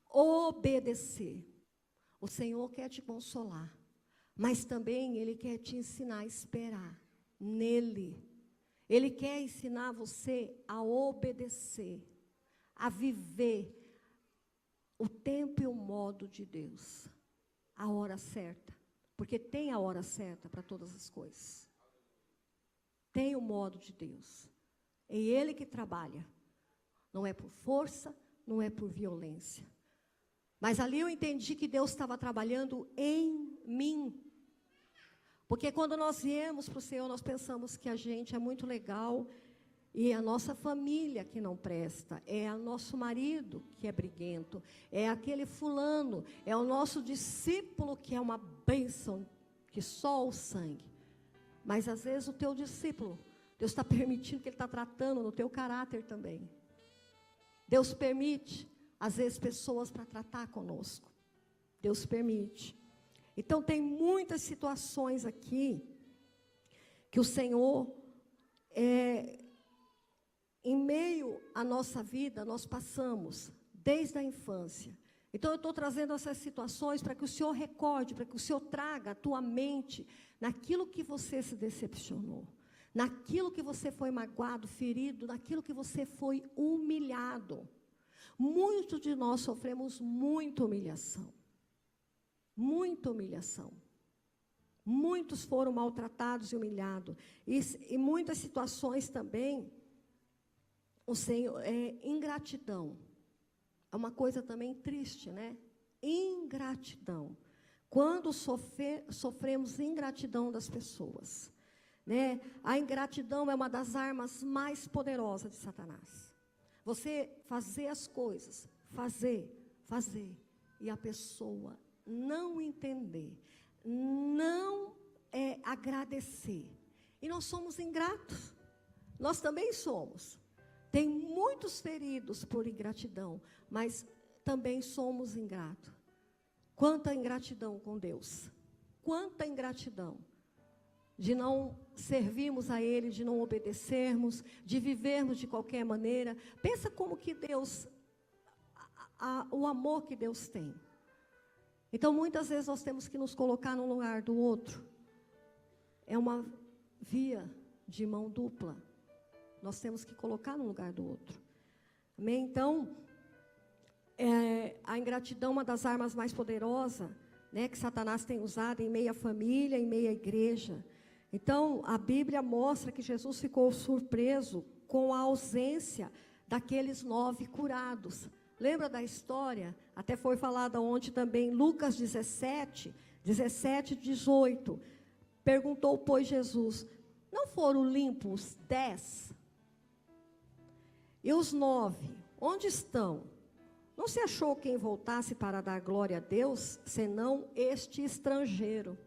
obedecer. O Senhor quer te consolar, mas também Ele quer te ensinar a esperar nele. Ele quer ensinar você a obedecer, a viver o tempo e o modo de Deus, a hora certa, porque tem a hora certa para todas as coisas. Tem o modo de Deus, é Ele que trabalha, não é por força, não é por violência. Mas ali eu entendi que Deus estava trabalhando em mim. Porque quando nós viemos para o Senhor, nós pensamos que a gente é muito legal e a nossa família que não presta, é o nosso marido que é briguento, é aquele fulano, é o nosso discípulo que é uma bênção, que só o sangue. Mas às vezes o teu discípulo, Deus está permitindo que ele está tratando no teu caráter também. Deus permite, às vezes, pessoas para tratar conosco. Deus permite. Então, tem muitas situações aqui que o Senhor, em meio à nossa vida, nós passamos, desde a infância. Então, eu estou trazendo essas situações para que o Senhor recorde, para que o Senhor traga a tua mente naquilo que você se decepcionou, naquilo que você foi magoado, ferido, naquilo que você foi humilhado. Muitos de nós sofremos muita humilhação. Muita humilhação. Muitos foram maltratados e humilhados. E muitas situações também, o Senhor, ingratidão. É uma coisa também triste, né? Ingratidão. Quando sofremos ingratidão das pessoas, né? A ingratidão é uma das armas mais poderosas de Satanás. Você fazer as coisas, fazer, e a pessoa não entender, não agradecer. E nós somos ingratos. Nós também somos. Tem muitos feridos por ingratidão, mas também somos ingratos. Quanta ingratidão com Deus. Quanta ingratidão. De não servirmos a Ele, de não obedecermos, de vivermos de qualquer maneira. Pensa como que Deus, o amor que Deus tem. Então, muitas vezes nós temos que nos colocar no lugar do outro. É uma via de mão dupla. Nós temos que colocar no lugar do outro. Amém? Então, a ingratidão é uma das armas mais poderosas, né, que Satanás tem usado em meia família, em meia igreja. Então, a Bíblia mostra que Jesus ficou surpreso com a ausência daqueles 9 curados. Lembra da história? Até foi falada ontem também, Lucas 17, 18. Perguntou, pois, Jesus, não foram limpos 10? E os 9, onde estão? Não se achou quem voltasse para dar glória a Deus, senão este estrangeiro.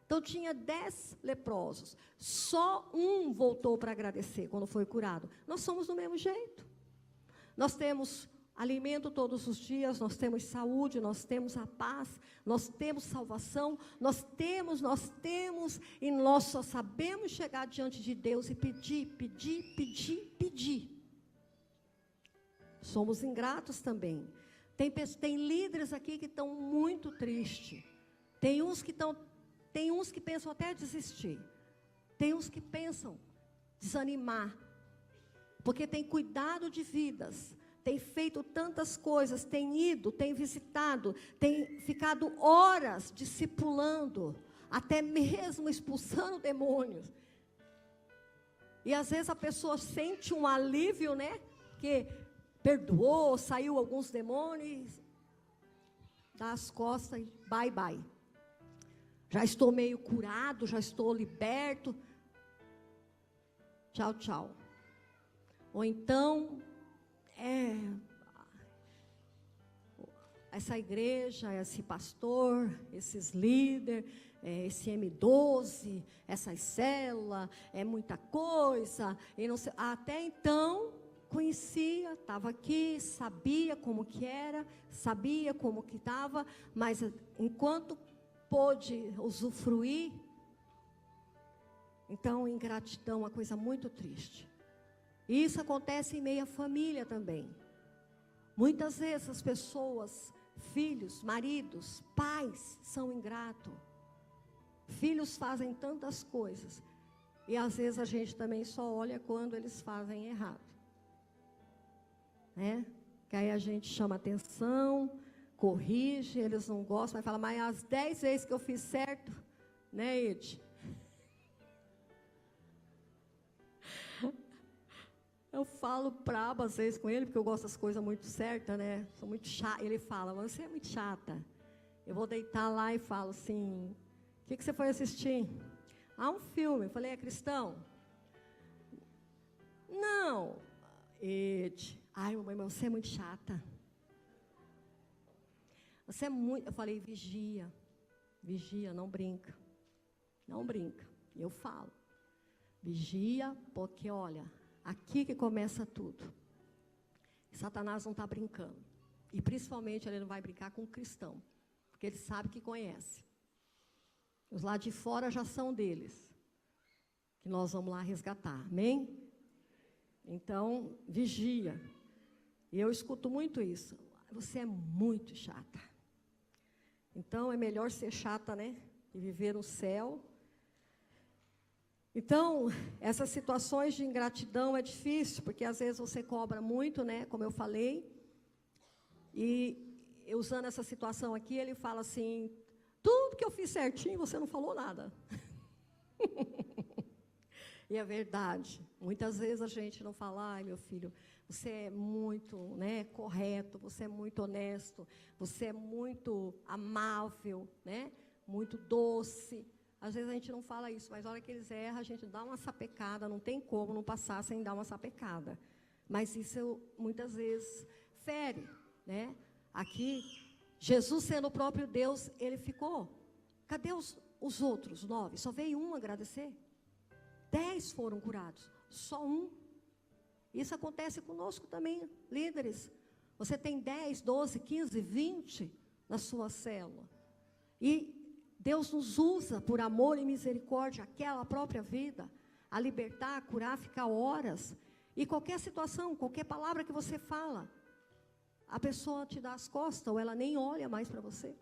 Então, tinha 10 leprosos. Só um voltou para agradecer quando foi curado. Nós somos do mesmo jeito. Nós temos alimento todos os dias, nós temos saúde, nós temos a paz, nós temos salvação, nós temos, e nós só sabemos chegar diante de Deus e pedir. Somos ingratos também. Tem líderes aqui que estão muito tristes. Tem uns que pensam até desistir. Tem uns que pensam desanimar. Porque tem cuidado de vidas. Tem feito tantas coisas. Tem ido, tem visitado. Tem ficado horas discipulando. Até mesmo expulsando demônios. E às vezes a pessoa sente um alívio, né? Que perdoou, saiu alguns demônios, dá as costas e bye. Já estou meio curado, já estou liberto. Tchau. Ou então, essa igreja, esse pastor, esses líderes, esse M12, essas células, é muita coisa, e não sei, até então conhecia, estava aqui, sabia como que era, sabia como que estava, mas enquanto pôde usufruir, então ingratidão é uma coisa muito triste. E isso acontece em meia família também. Muitas vezes as pessoas, filhos, maridos, pais, são ingratos. Filhos fazem tantas coisas, e às vezes a gente também só olha quando eles fazem errado. Né? Que aí a gente chama atenção, corrige, eles não gostam, vai falar, mas as 10 vezes que eu fiz certo, né, Ed? Eu falo brabo às vezes com ele, porque eu gosto das coisas muito certas, né? Sou muito chata. Ele fala, você é muito chata. Eu vou deitar lá e falo assim, o que você foi assistir? Um filme. Eu falei, é cristão? Não. Ed. Ai, mamãe, mas você é muito chata. Você é muito... Eu falei, vigia, não brinca. Não brinca. E eu falo, vigia, porque olha, aqui que começa tudo. Satanás não está brincando. E principalmente ele não vai brincar com o cristão, porque ele sabe que conhece. Os lá de fora já são deles, que nós vamos lá resgatar, amém? Então, vigia. E eu escuto muito isso. Você é muito chata. Então, é melhor ser chata, né? E viver no céu. Então, essas situações de ingratidão é difícil, porque às vezes você cobra muito, né? Como eu falei. E usando essa situação aqui, ele fala assim, tudo que eu fiz certinho, você não falou nada. E é verdade. Muitas vezes a gente não fala, ai, meu filho, você é muito, né, correto, você é muito honesto, você é muito amável, né, muito doce. Às vezes a gente não fala isso, mas na hora que eles erram, a gente dá uma sapecada, não tem como não passar sem dar uma sapecada. Mas isso muitas vezes fere, né? Aqui, Jesus sendo o próprio Deus, ele ficou. Cadê os outros 9? Só veio um agradecer. 10 foram curados, só um. Isso acontece conosco também, líderes. Você tem 10, 12, 15, 20 na sua célula. E Deus nos usa por amor e misericórdia, aquela própria vida, a libertar, a curar, ficar horas. E qualquer situação, qualquer palavra que você fala, a pessoa te dá as costas ou ela nem olha mais para você.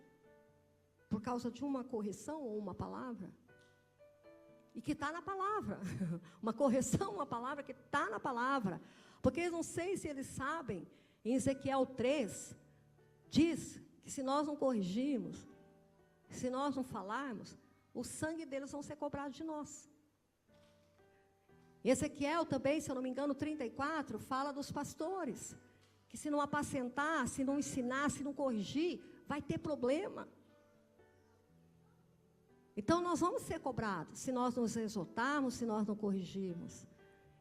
Por causa de uma correção ou uma palavra. E que está na palavra. Uma correção, uma palavra que está na palavra. Porque eu não sei se eles sabem, em Ezequiel 3, diz que se nós não corrigirmos, se nós não falarmos, o sangue deles vão ser cobrados de nós. Ezequiel também, se eu não me engano, 34, fala dos pastores. Que se não apacentar, se não ensinar, se não corrigir, vai ter problema. Então, nós vamos ser cobrados, se nós nos exortarmos, se nós não corrigirmos.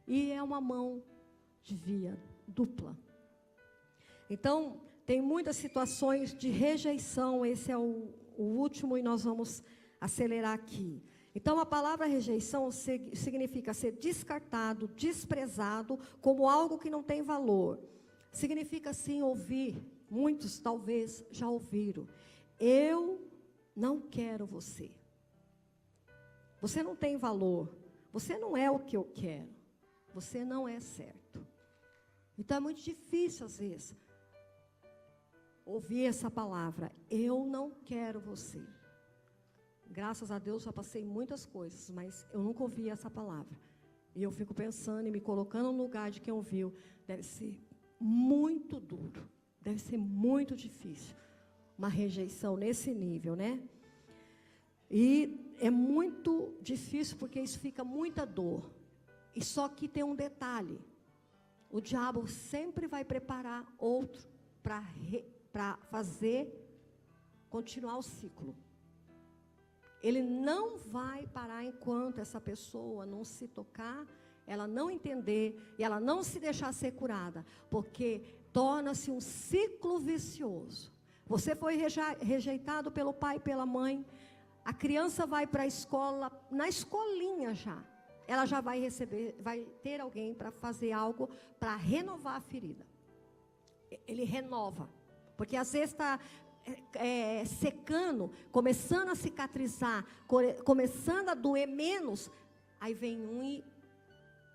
E é uma mão de via dupla. Então, tem muitas situações de rejeição, esse é o último e nós vamos acelerar aqui. Então, a palavra rejeição significa ser descartado, desprezado, como algo que não tem valor. Significa, sim, ouvir, muitos talvez já ouviram, eu não quero você. Você não tem valor, você não é o que eu quero, você não é certo. Então é muito difícil às vezes ouvir essa palavra, eu não quero você. Graças a Deus já passei muitas coisas, mas eu nunca ouvi essa palavra. E eu fico pensando e me colocando no lugar de quem ouviu, deve ser muito duro, deve ser muito difícil, uma rejeição nesse nível, né? E é muito difícil porque isso fica muita dor. E só que tem um detalhe. O diabo sempre vai preparar outro para fazer continuar o ciclo. Ele não vai parar enquanto essa pessoa não se tocar, ela não entender e ela não se deixar ser curada. Porque torna-se um ciclo vicioso. Você foi rejeitado pelo pai e pela mãe. A criança vai para a escola, na escolinha já, ela já vai receber, vai ter alguém para fazer algo para renovar a ferida. Ele renova, porque às vezes está secando, começando a cicatrizar, começando a doer menos, aí vem um e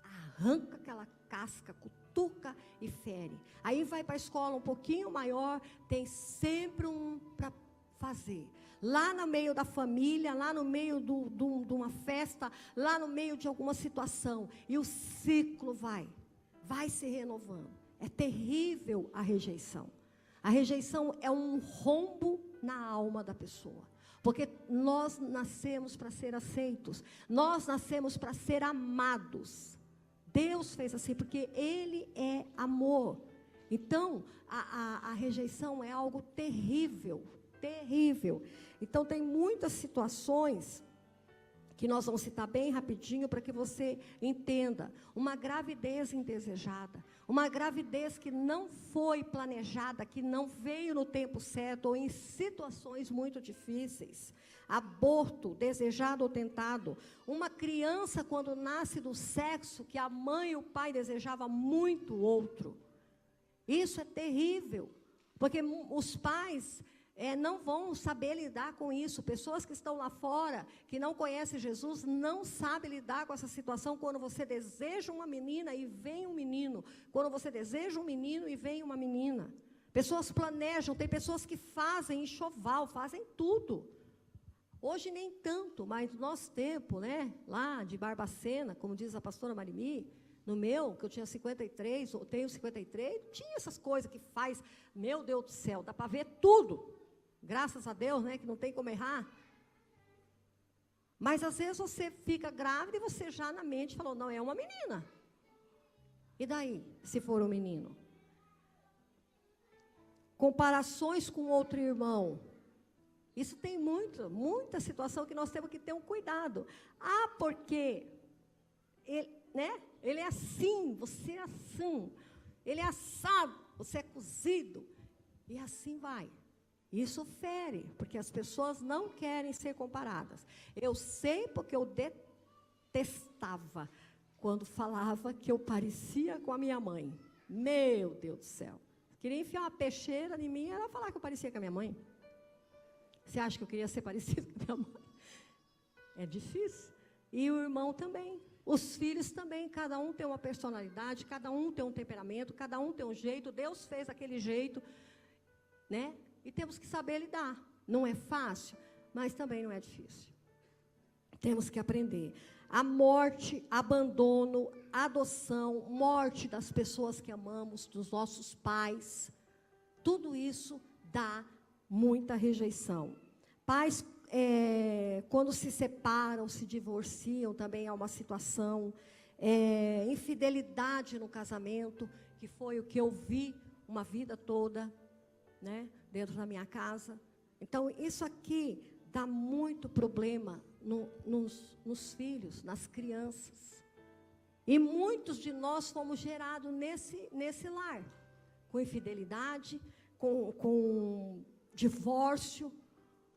arranca aquela casca, cutuca e fere. Aí vai para a escola um pouquinho maior, tem sempre um para fazer. Lá no meio da família, lá no meio de uma festa, lá no meio de alguma situação. E o ciclo vai se renovando. É terrível a rejeição. A rejeição é um rombo na alma da pessoa. Porque nós nascemos para ser aceitos. Nós nascemos para ser amados. Deus fez assim, porque Ele é amor. Então, a rejeição é algo terrível. Terrível. Então tem muitas situações que nós vamos citar bem rapidinho para que você entenda. Uma gravidez indesejada, uma gravidez que não foi planejada, que não veio no tempo certo ou em situações muito difíceis. Aborto, desejado ou tentado. Uma criança quando nasce do sexo que a mãe e o pai desejavam muito outro. Isso é terrível, porque os pais não vão saber lidar com isso. Pessoas que estão lá fora, que não conhecem Jesus, não sabem lidar com essa situação quando você deseja uma menina e vem um menino. Quando você deseja um menino e vem uma menina. Pessoas planejam, tem pessoas que fazem enxoval, fazem tudo. Hoje nem tanto, mas no nosso tempo, né, lá de Barbacena, como diz a pastora Marimi, no meu, que eu tinha 53, eu tenho 53, tinha essas coisas que faz, meu Deus do céu, dá para ver tudo. Graças a Deus, né, que não tem como errar. Mas às vezes você fica grávida e você já na mente falou, não, é uma menina. E daí, se for um menino? Comparações com outro irmão. Isso tem muita situação que nós temos que ter um cuidado. Ah, porque ele, né? Ele é assim, você é assim. Ele é assado, você é cozido. E assim vai. Isso fere, porque as pessoas não querem ser comparadas. Eu sei porque eu detestava quando falava que eu parecia com a minha mãe. Meu Deus do céu. Queria enfiar uma peixeira em mim, era falar que eu parecia com a minha mãe. Você acha que eu queria ser parecido com a minha mãe? É difícil. E o irmão também. Os filhos também, cada um tem uma personalidade, cada um tem um temperamento, cada um tem um jeito. Deus fez aquele jeito, né? E temos que saber lidar. Não é fácil, mas também não é difícil. Temos que aprender. A morte, abandono, adoção, morte das pessoas que amamos, dos nossos pais, tudo isso dá muita rejeição. Pais, quando se separam, se divorciam, também há uma situação. Infidelidade no casamento, que foi o que eu vi uma vida toda, né, dentro da minha casa. Então, isso aqui dá muito problema nos filhos, nas crianças. E muitos de nós fomos gerados nesse lar, com infidelidade, com divórcio,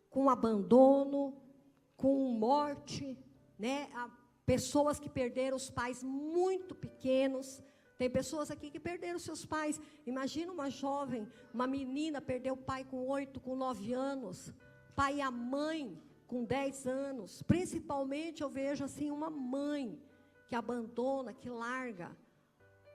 com abandono, com morte, né? Há pessoas que perderam os pais muito pequenos. Tem pessoas aqui que perderam seus pais. Imagina uma jovem, uma menina perdeu o pai com 8, com 9 anos. Pai e a mãe com 10 anos. Principalmente eu vejo assim uma mãe que abandona, que larga.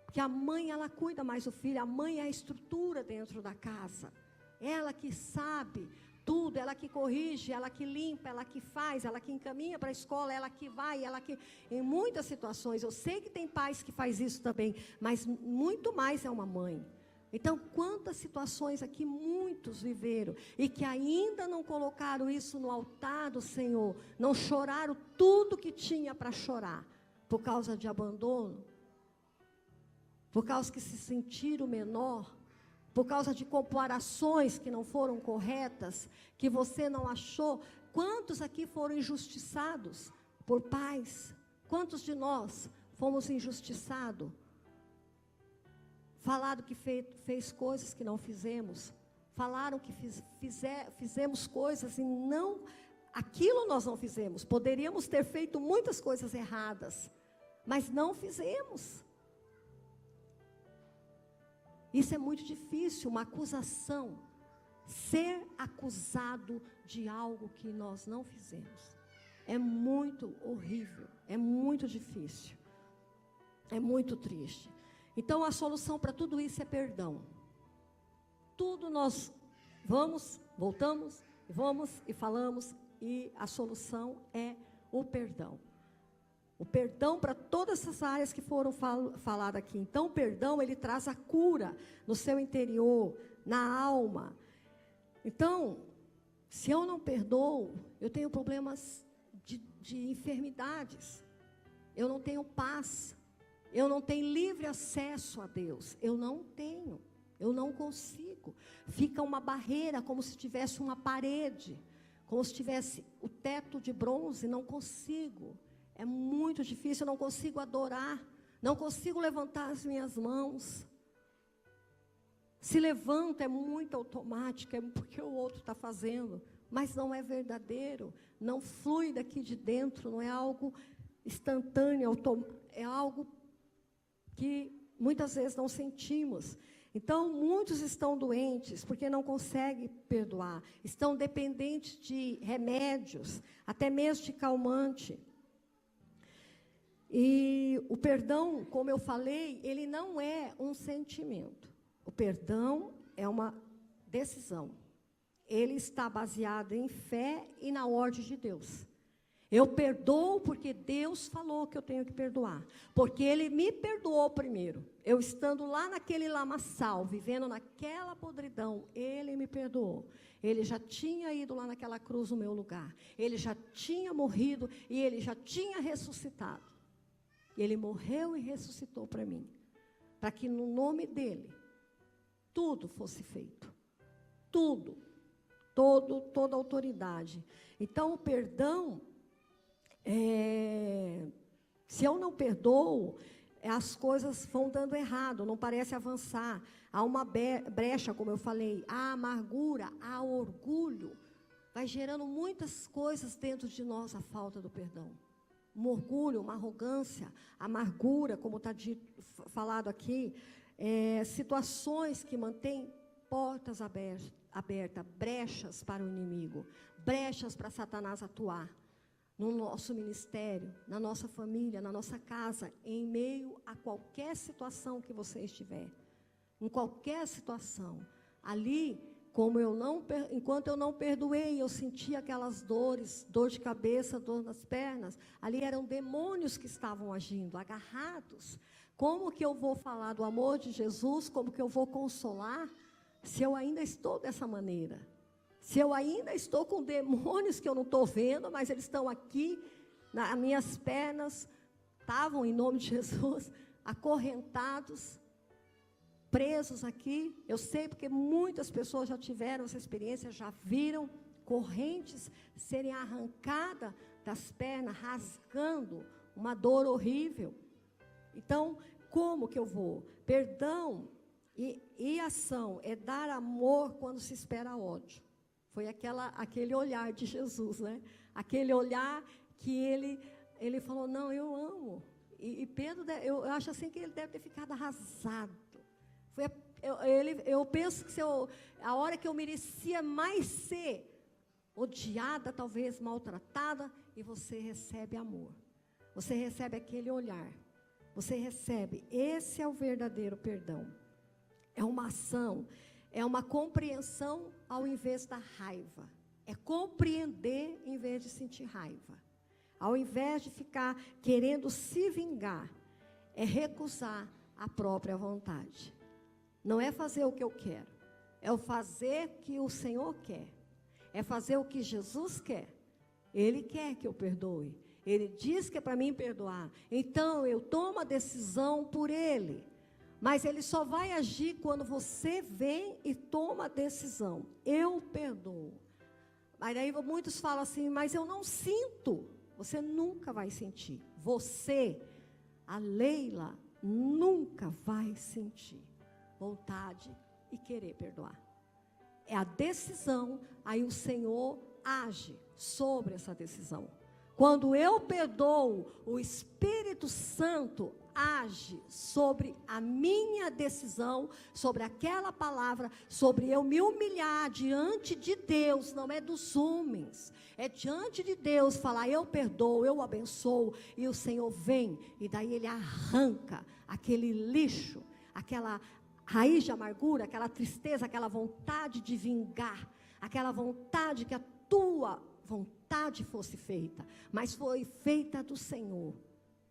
Porque a mãe, ela cuida mais do filho. A mãe é a estrutura dentro da casa. Ela que sabe tudo, ela que corrige, ela que limpa, ela que faz, ela que encaminha para a escola, ela que vai, ela que... Em muitas situações, eu sei que tem pais que faz isso também, mas muito mais é uma mãe. Então, quantas situações aqui muitos viveram, e que ainda não colocaram isso no altar do Senhor, não choraram tudo que tinha para chorar, por causa de abandono, por causa que se sentiram menor, por causa de comparações que não foram corretas, que você não achou. Quantos aqui foram injustiçados por pais? Quantos de nós fomos injustiçados? Falaram que fez coisas que não fizemos. Falaram que fizemos coisas e não... Aquilo nós não fizemos. Poderíamos ter feito muitas coisas erradas, mas não fizemos. Isso é muito difícil, uma acusação. Ser acusado de algo que nós não fizemos. É muito horrível, é muito difícil. É muito triste. Então, a solução para tudo isso é perdão. Tudo nós voltamos, vamos e falamos, e a solução é o perdão. O perdão para todas essas áreas que foram faladas aqui. Então, o perdão, ele traz a cura no seu interior, na alma. Então, se eu não perdoo, eu tenho problemas de enfermidades. Eu não tenho paz. Eu não tenho livre acesso a Deus. Eu não consigo. Fica uma barreira, como se tivesse uma parede. Como se tivesse o teto de bronze, não consigo. É muito difícil, eu não consigo adorar, não consigo levantar as minhas mãos. Se levanta, é muito automático, é porque o outro está fazendo, mas não é verdadeiro, não flui daqui de dentro, não é algo instantâneo, é algo que muitas vezes não sentimos. Então, muitos estão doentes porque não conseguem perdoar, estão dependentes de remédios, até mesmo de calmante. E o perdão, como eu falei, ele não é um sentimento. O perdão é uma decisão. Ele está baseado em fé e na ordem de Deus. Eu perdoo porque Deus falou que eu tenho que perdoar. Porque Ele me perdoou primeiro. Eu estando lá naquele lamaçal, vivendo naquela podridão, Ele me perdoou. Ele já tinha ido lá naquela cruz no meu lugar. Ele já tinha morrido e Ele já tinha ressuscitado. Ele morreu e ressuscitou para mim. Para que no nome dEle, tudo fosse feito. Tudo. Toda autoridade. Então, o perdão, se eu não perdoo, as coisas vão dando errado, não parece avançar. Há uma brecha, como eu falei, há amargura, há orgulho. Vai gerando muitas coisas dentro de nós a falta do perdão. Um orgulho, uma arrogância, amargura, como está falado aqui, situações que mantêm portas abertas, brechas para o inimigo, brechas para Satanás atuar no nosso ministério, na nossa família, na nossa casa, em meio a qualquer situação que você estiver, em qualquer situação. Ali, enquanto eu não perdoei, eu sentia aquelas dores, dor de cabeça, dor nas pernas, ali eram demônios que estavam agindo, agarrados. Como que eu vou falar do amor de Jesus, como que eu vou consolar, se eu ainda estou dessa maneira? Se eu ainda estou com demônios que eu não estou vendo, mas eles estão aqui, nas minhas pernas, estavam em nome de Jesus, acorrentados, presos aqui. Eu sei porque muitas pessoas já tiveram essa experiência, já viram correntes serem arrancadas das pernas, rasgando, uma dor horrível. Então, como que eu vou? Perdão e ação é dar amor quando se espera ódio. Foi aquele olhar de Jesus, né? Aquele olhar que ele falou, não, eu amo. E Pedro, eu acho assim que ele deve ter ficado arrasado. Eu penso que a hora que eu merecia mais ser odiada, talvez maltratada, e você recebe amor. Você recebe aquele olhar. Você recebe. Esse é o verdadeiro perdão. É uma ação, é uma compreensão ao invés da raiva. É compreender em vez de sentir raiva. Ao invés de ficar querendo se vingar, é recusar a própria vontade. Não é fazer o que eu quero, é o fazer o que o Senhor quer. É fazer o que Jesus quer. Ele quer que eu perdoe. Ele diz que é para mim perdoar. Então, eu tomo a decisão por Ele. Mas Ele só vai agir quando você vem e toma a decisão. Eu perdoo. Mas aí muitos falam assim, mas eu não sinto. Você nunca vai sentir. Você, a Leila, nunca vai sentir vontade e querer perdoar. É a decisão, aí o Senhor age sobre essa decisão. Quando eu perdoo, o Espírito Santo age sobre a minha decisão, sobre aquela palavra, sobre eu me humilhar diante de Deus, não é dos homens, é diante de Deus, falar eu perdoo, eu abençoo, e o Senhor vem, e daí Ele arranca aquele lixo, aquela raiz de amargura, aquela tristeza, aquela vontade de vingar, aquela vontade que a tua vontade fosse feita, mas foi feita do Senhor,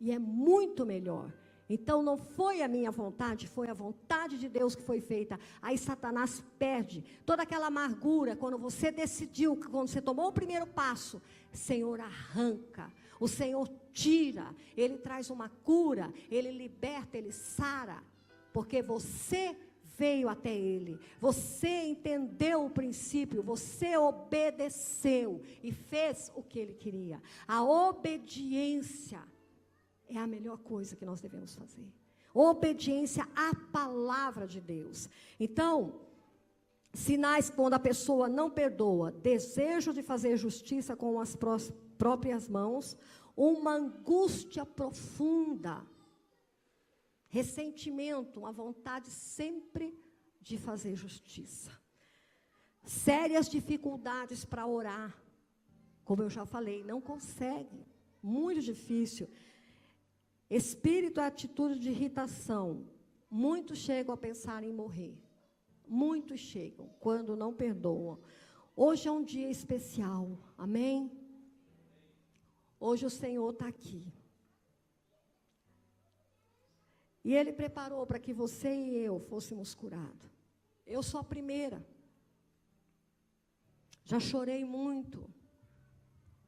e é muito melhor. Então não foi a minha vontade, foi a vontade de Deus que foi feita. Aí Satanás perde toda aquela amargura, quando você decidiu, quando você tomou o primeiro passo, o Senhor arranca, o Senhor tira, Ele traz uma cura, Ele liberta, Ele sara, porque você veio até Ele, você entendeu o princípio, você obedeceu e fez o que Ele queria. A obediência é a melhor coisa que nós devemos fazer. Obediência à palavra de Deus. Então, sinais quando a pessoa não perdoa: desejo de fazer justiça com as próprias mãos, uma angústia profunda, ressentimento, uma vontade sempre de fazer justiça. Sérias dificuldades para orar. Como eu já falei, não consegue. Muito difícil. Espírito e atitude de irritação. Muitos chegam a pensar em morrer. Muitos chegam quando não perdoam. Hoje é um dia especial. Amém? Hoje o Senhor está aqui. E Ele preparou para que você e eu fôssemos curados. Eu sou a primeira. Já chorei muito.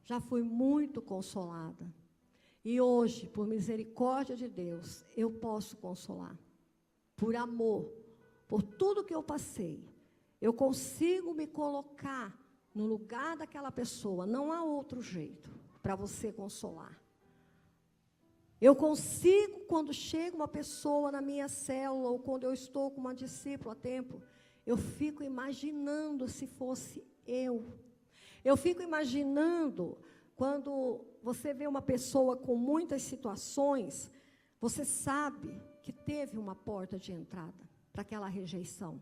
Já fui muito consolada. E hoje, por misericórdia de Deus, eu posso consolar. Por amor, por tudo que eu passei. Eu consigo me colocar no lugar daquela pessoa. Não há outro jeito para você consolar. Eu consigo, quando chega uma pessoa na minha célula, ou quando eu estou com uma discípula a tempo, eu fico imaginando se fosse eu. Eu fico imaginando, quando você vê uma pessoa com muitas situações, você sabe que teve uma porta de entrada para aquela rejeição,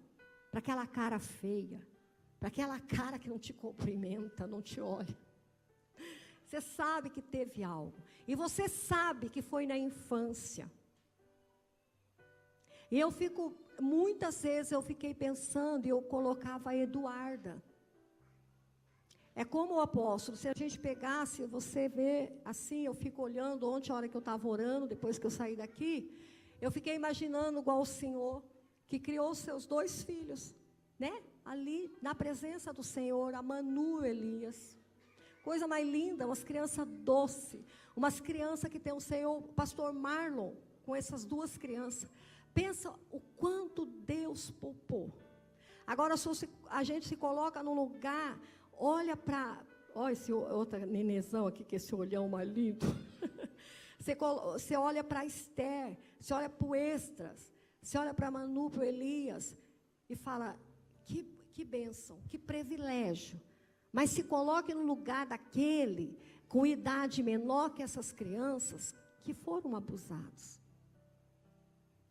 para aquela cara feia, para aquela cara que não te cumprimenta, não te olha. Você sabe que teve algo. E você sabe que foi na infância. E muitas vezes eu fiquei pensando, e eu colocava a Eduarda. É como o apóstolo, se a gente pegasse, você vê assim, eu fico olhando ontem, a hora que eu estava orando, depois que eu saí daqui, eu fiquei imaginando igual o Senhor, que criou os seus 2 filhos, né? Ali, na presença do Senhor, a Manu e Elias. Coisa mais linda, umas crianças doces, umas crianças que tem o Senhor, o pastor Marlon, com essas 2 crianças. Pensa o quanto Deus poupou. Agora, se a gente se coloca num lugar, olha para... Olha esse outro nenezão aqui, que esse olhão mais lindo. Você olha para Esther, você olha para o Esdras, você olha para Manu, para o Elias, e fala, que bênção, que privilégio. Mas se coloque no lugar daquele com idade menor que essas crianças que foram abusados.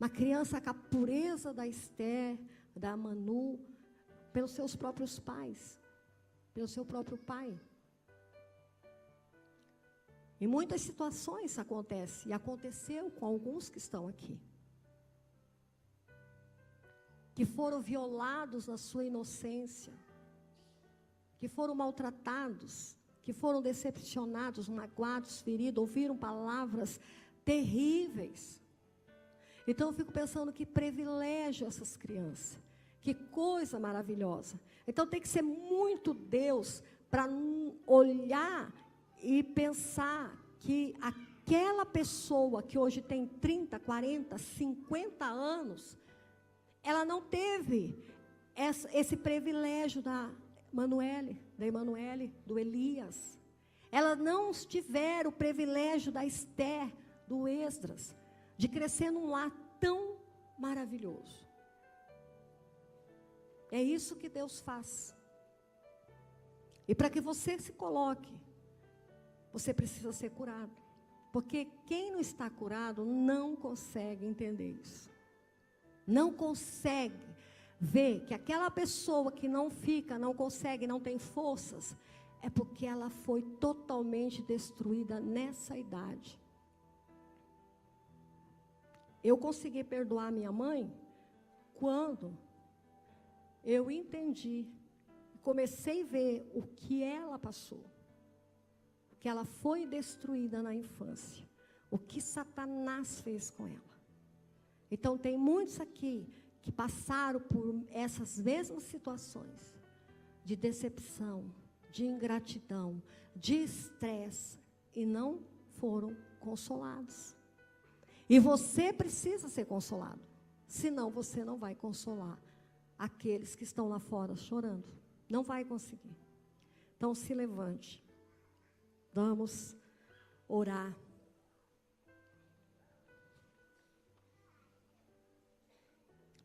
Uma criança com a pureza da Esther, da Manu, pelos seus próprios pais, pelo seu próprio pai. Em muitas situações isso acontece, e aconteceu com alguns que estão aqui. Que foram violados na sua inocência. Que foram maltratados, que foram decepcionados, magoados, feridos, ouviram palavras terríveis. Então eu fico pensando que privilégio essas crianças, que coisa maravilhosa. Então tem que ser muito Deus para olhar e pensar que aquela pessoa que hoje tem 30, 40, 50 anos, ela não teve esse privilégio da Emanuele, do Elias. Elas não tiveram o privilégio da Esther, do Esdras, de crescer num lar tão maravilhoso. É isso que Deus faz. E para que você se coloque, você precisa ser curado. Porque quem não está curado não consegue entender isso. Não consegue ver que aquela pessoa que não fica, não consegue, não tem forças, é porque ela foi totalmente destruída nessa idade. Eu consegui perdoar minha mãe quando eu entendi, comecei a ver o que ela passou, que ela foi destruída na infância, o que Satanás fez com ela. Então tem muitos aqui que passaram por essas mesmas situações, de decepção, de ingratidão, de estresse, e não foram consolados. E você precisa ser consolado, senão você não vai consolar aqueles que estão lá fora chorando, não vai conseguir. Então se levante, vamos orar.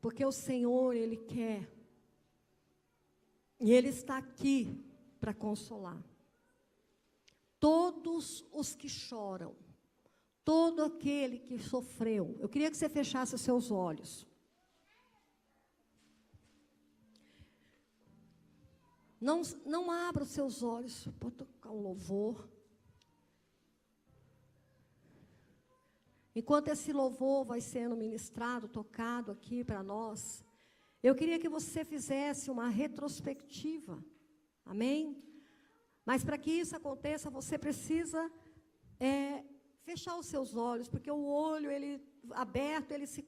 Porque o Senhor, Ele quer, e Ele está aqui para consolar. Todos os que choram, todo aquele que sofreu. Eu queria que você fechasse os seus olhos. Não abra os seus olhos. Pode tocar um louvor. Enquanto esse louvor vai sendo ministrado, tocado aqui para nós, eu queria que você fizesse uma retrospectiva. Amém? Mas para que isso aconteça, você precisa fechar os seus olhos, porque o olho, ele aberto, ele se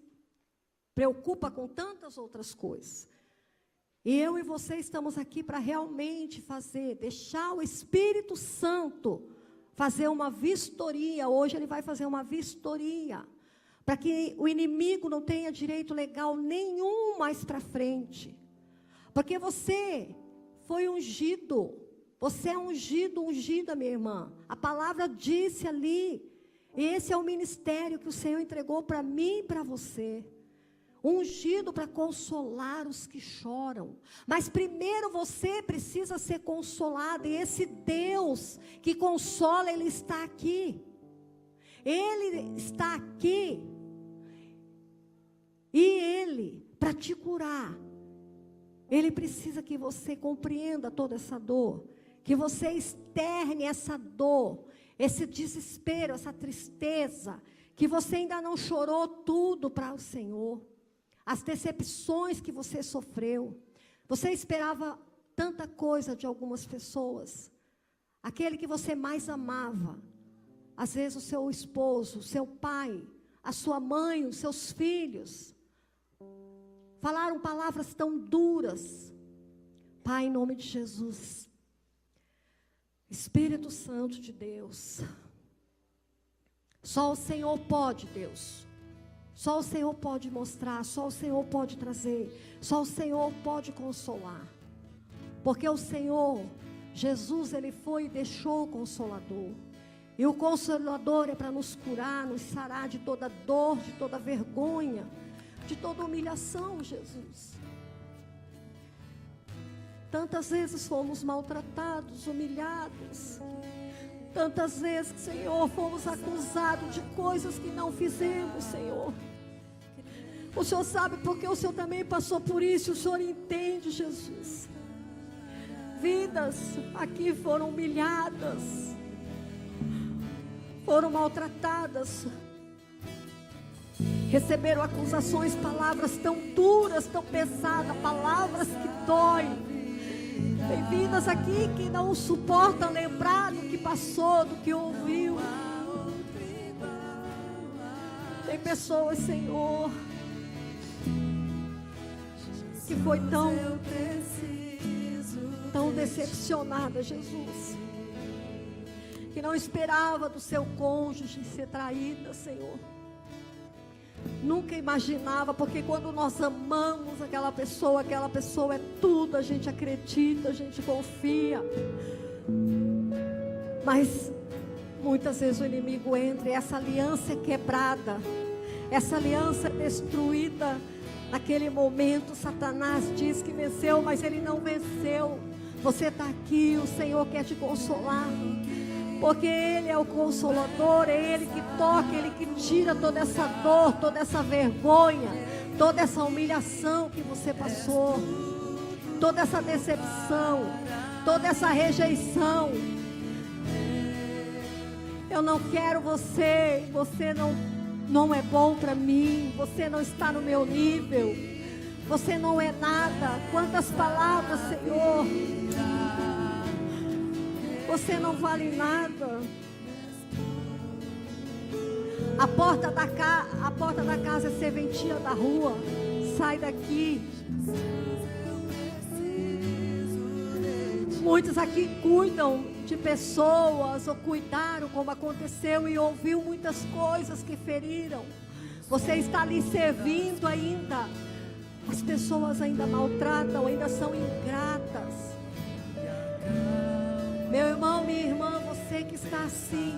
preocupa com tantas outras coisas. E eu e você estamos aqui para realmente deixar o Espírito Santo fazer uma vistoria. Hoje ele vai fazer uma vistoria, para que o inimigo não tenha direito legal nenhum mais para frente. Porque você foi ungido, você é ungido, ungida, minha irmã. A palavra disse ali, esse é o ministério que o Senhor entregou para mim e para você. Ungido para consolar os que choram. Mas primeiro você precisa ser consolado. E esse Deus que consola, Ele está aqui. Ele está aqui. E Ele, para te curar, Ele precisa que você compreenda toda essa dor. Que você externe essa dor, esse desespero, essa tristeza. Que você ainda não chorou tudo para o Senhor. As decepções que você sofreu. Você esperava tanta coisa de algumas pessoas. Aquele que você mais amava. Às vezes o seu esposo, o seu pai, a sua mãe, os seus filhos. Falaram palavras tão duras. Pai, em nome de Jesus. Espírito Santo de Deus. Só o Senhor pode, Deus. Só o Senhor pode mostrar, só o Senhor pode trazer, só o Senhor pode consolar. Porque o Senhor, Jesus, Ele foi e deixou o Consolador. E o Consolador é para nos curar, nos sarar de toda dor, de toda vergonha, de toda humilhação, Jesus. Tantas vezes fomos maltratados, humilhados. Tantas vezes, Senhor, fomos acusados de coisas que não fizemos, Senhor. O Senhor sabe porque o Senhor também passou por isso. O Senhor entende, Jesus. Vidas aqui foram humilhadas, foram maltratadas, receberam acusações, palavras tão duras, tão pesadas, palavras que doem. Tem vidas aqui que não suportam lembrar do que passou, do que ouviu. Tem pessoas, Senhor, que foi tão decepcionada, Jesus, que não esperava do seu cônjuge ser traída, Senhor. Nunca imaginava, porque quando nós amamos aquela pessoa é tudo, a gente acredita, a gente confia. Mas muitas vezes o inimigo entra e essa aliança é quebrada, essa aliança é destruída. Naquele momento Satanás diz que venceu, mas ele não venceu. Você está aqui, o Senhor quer te consolar, porque Ele é o Consolador, é Ele que toca, Ele que tira toda essa dor, toda essa vergonha, toda essa humilhação que você passou, toda essa decepção, toda essa rejeição. Eu não quero você não é bom para mim, você não está no meu nível, você não é nada. Quantas palavras, Senhor, você não vale nada. A porta da casa é serventia da rua. Sai daqui. Muitos aqui cuidam de pessoas, ou cuidaram como aconteceu, e ouviu muitas coisas que feriram. Você está ali servindo ainda. As pessoas ainda maltratam, ainda são ingratas. Meu irmão, minha irmã, você que está assim,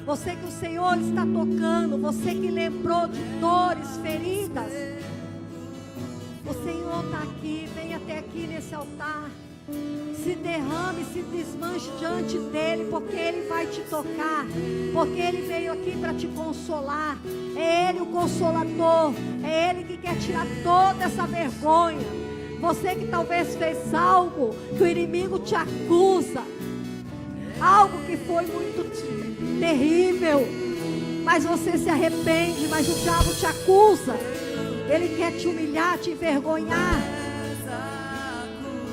você que o Senhor está tocando, você que lembrou de dores, feridas, o Senhor está aqui. Vem até aqui nesse altar, se derrame, se desmanche diante dEle, porque Ele vai te tocar, porque Ele veio aqui para te consolar. É Ele o Consolador, é Ele que quer tirar toda essa vergonha. Você que talvez fez algo que o inimigo te acusa, algo que foi muito terrível, mas você se arrepende, mas o diabo te acusa. Ele quer te humilhar, te envergonhar.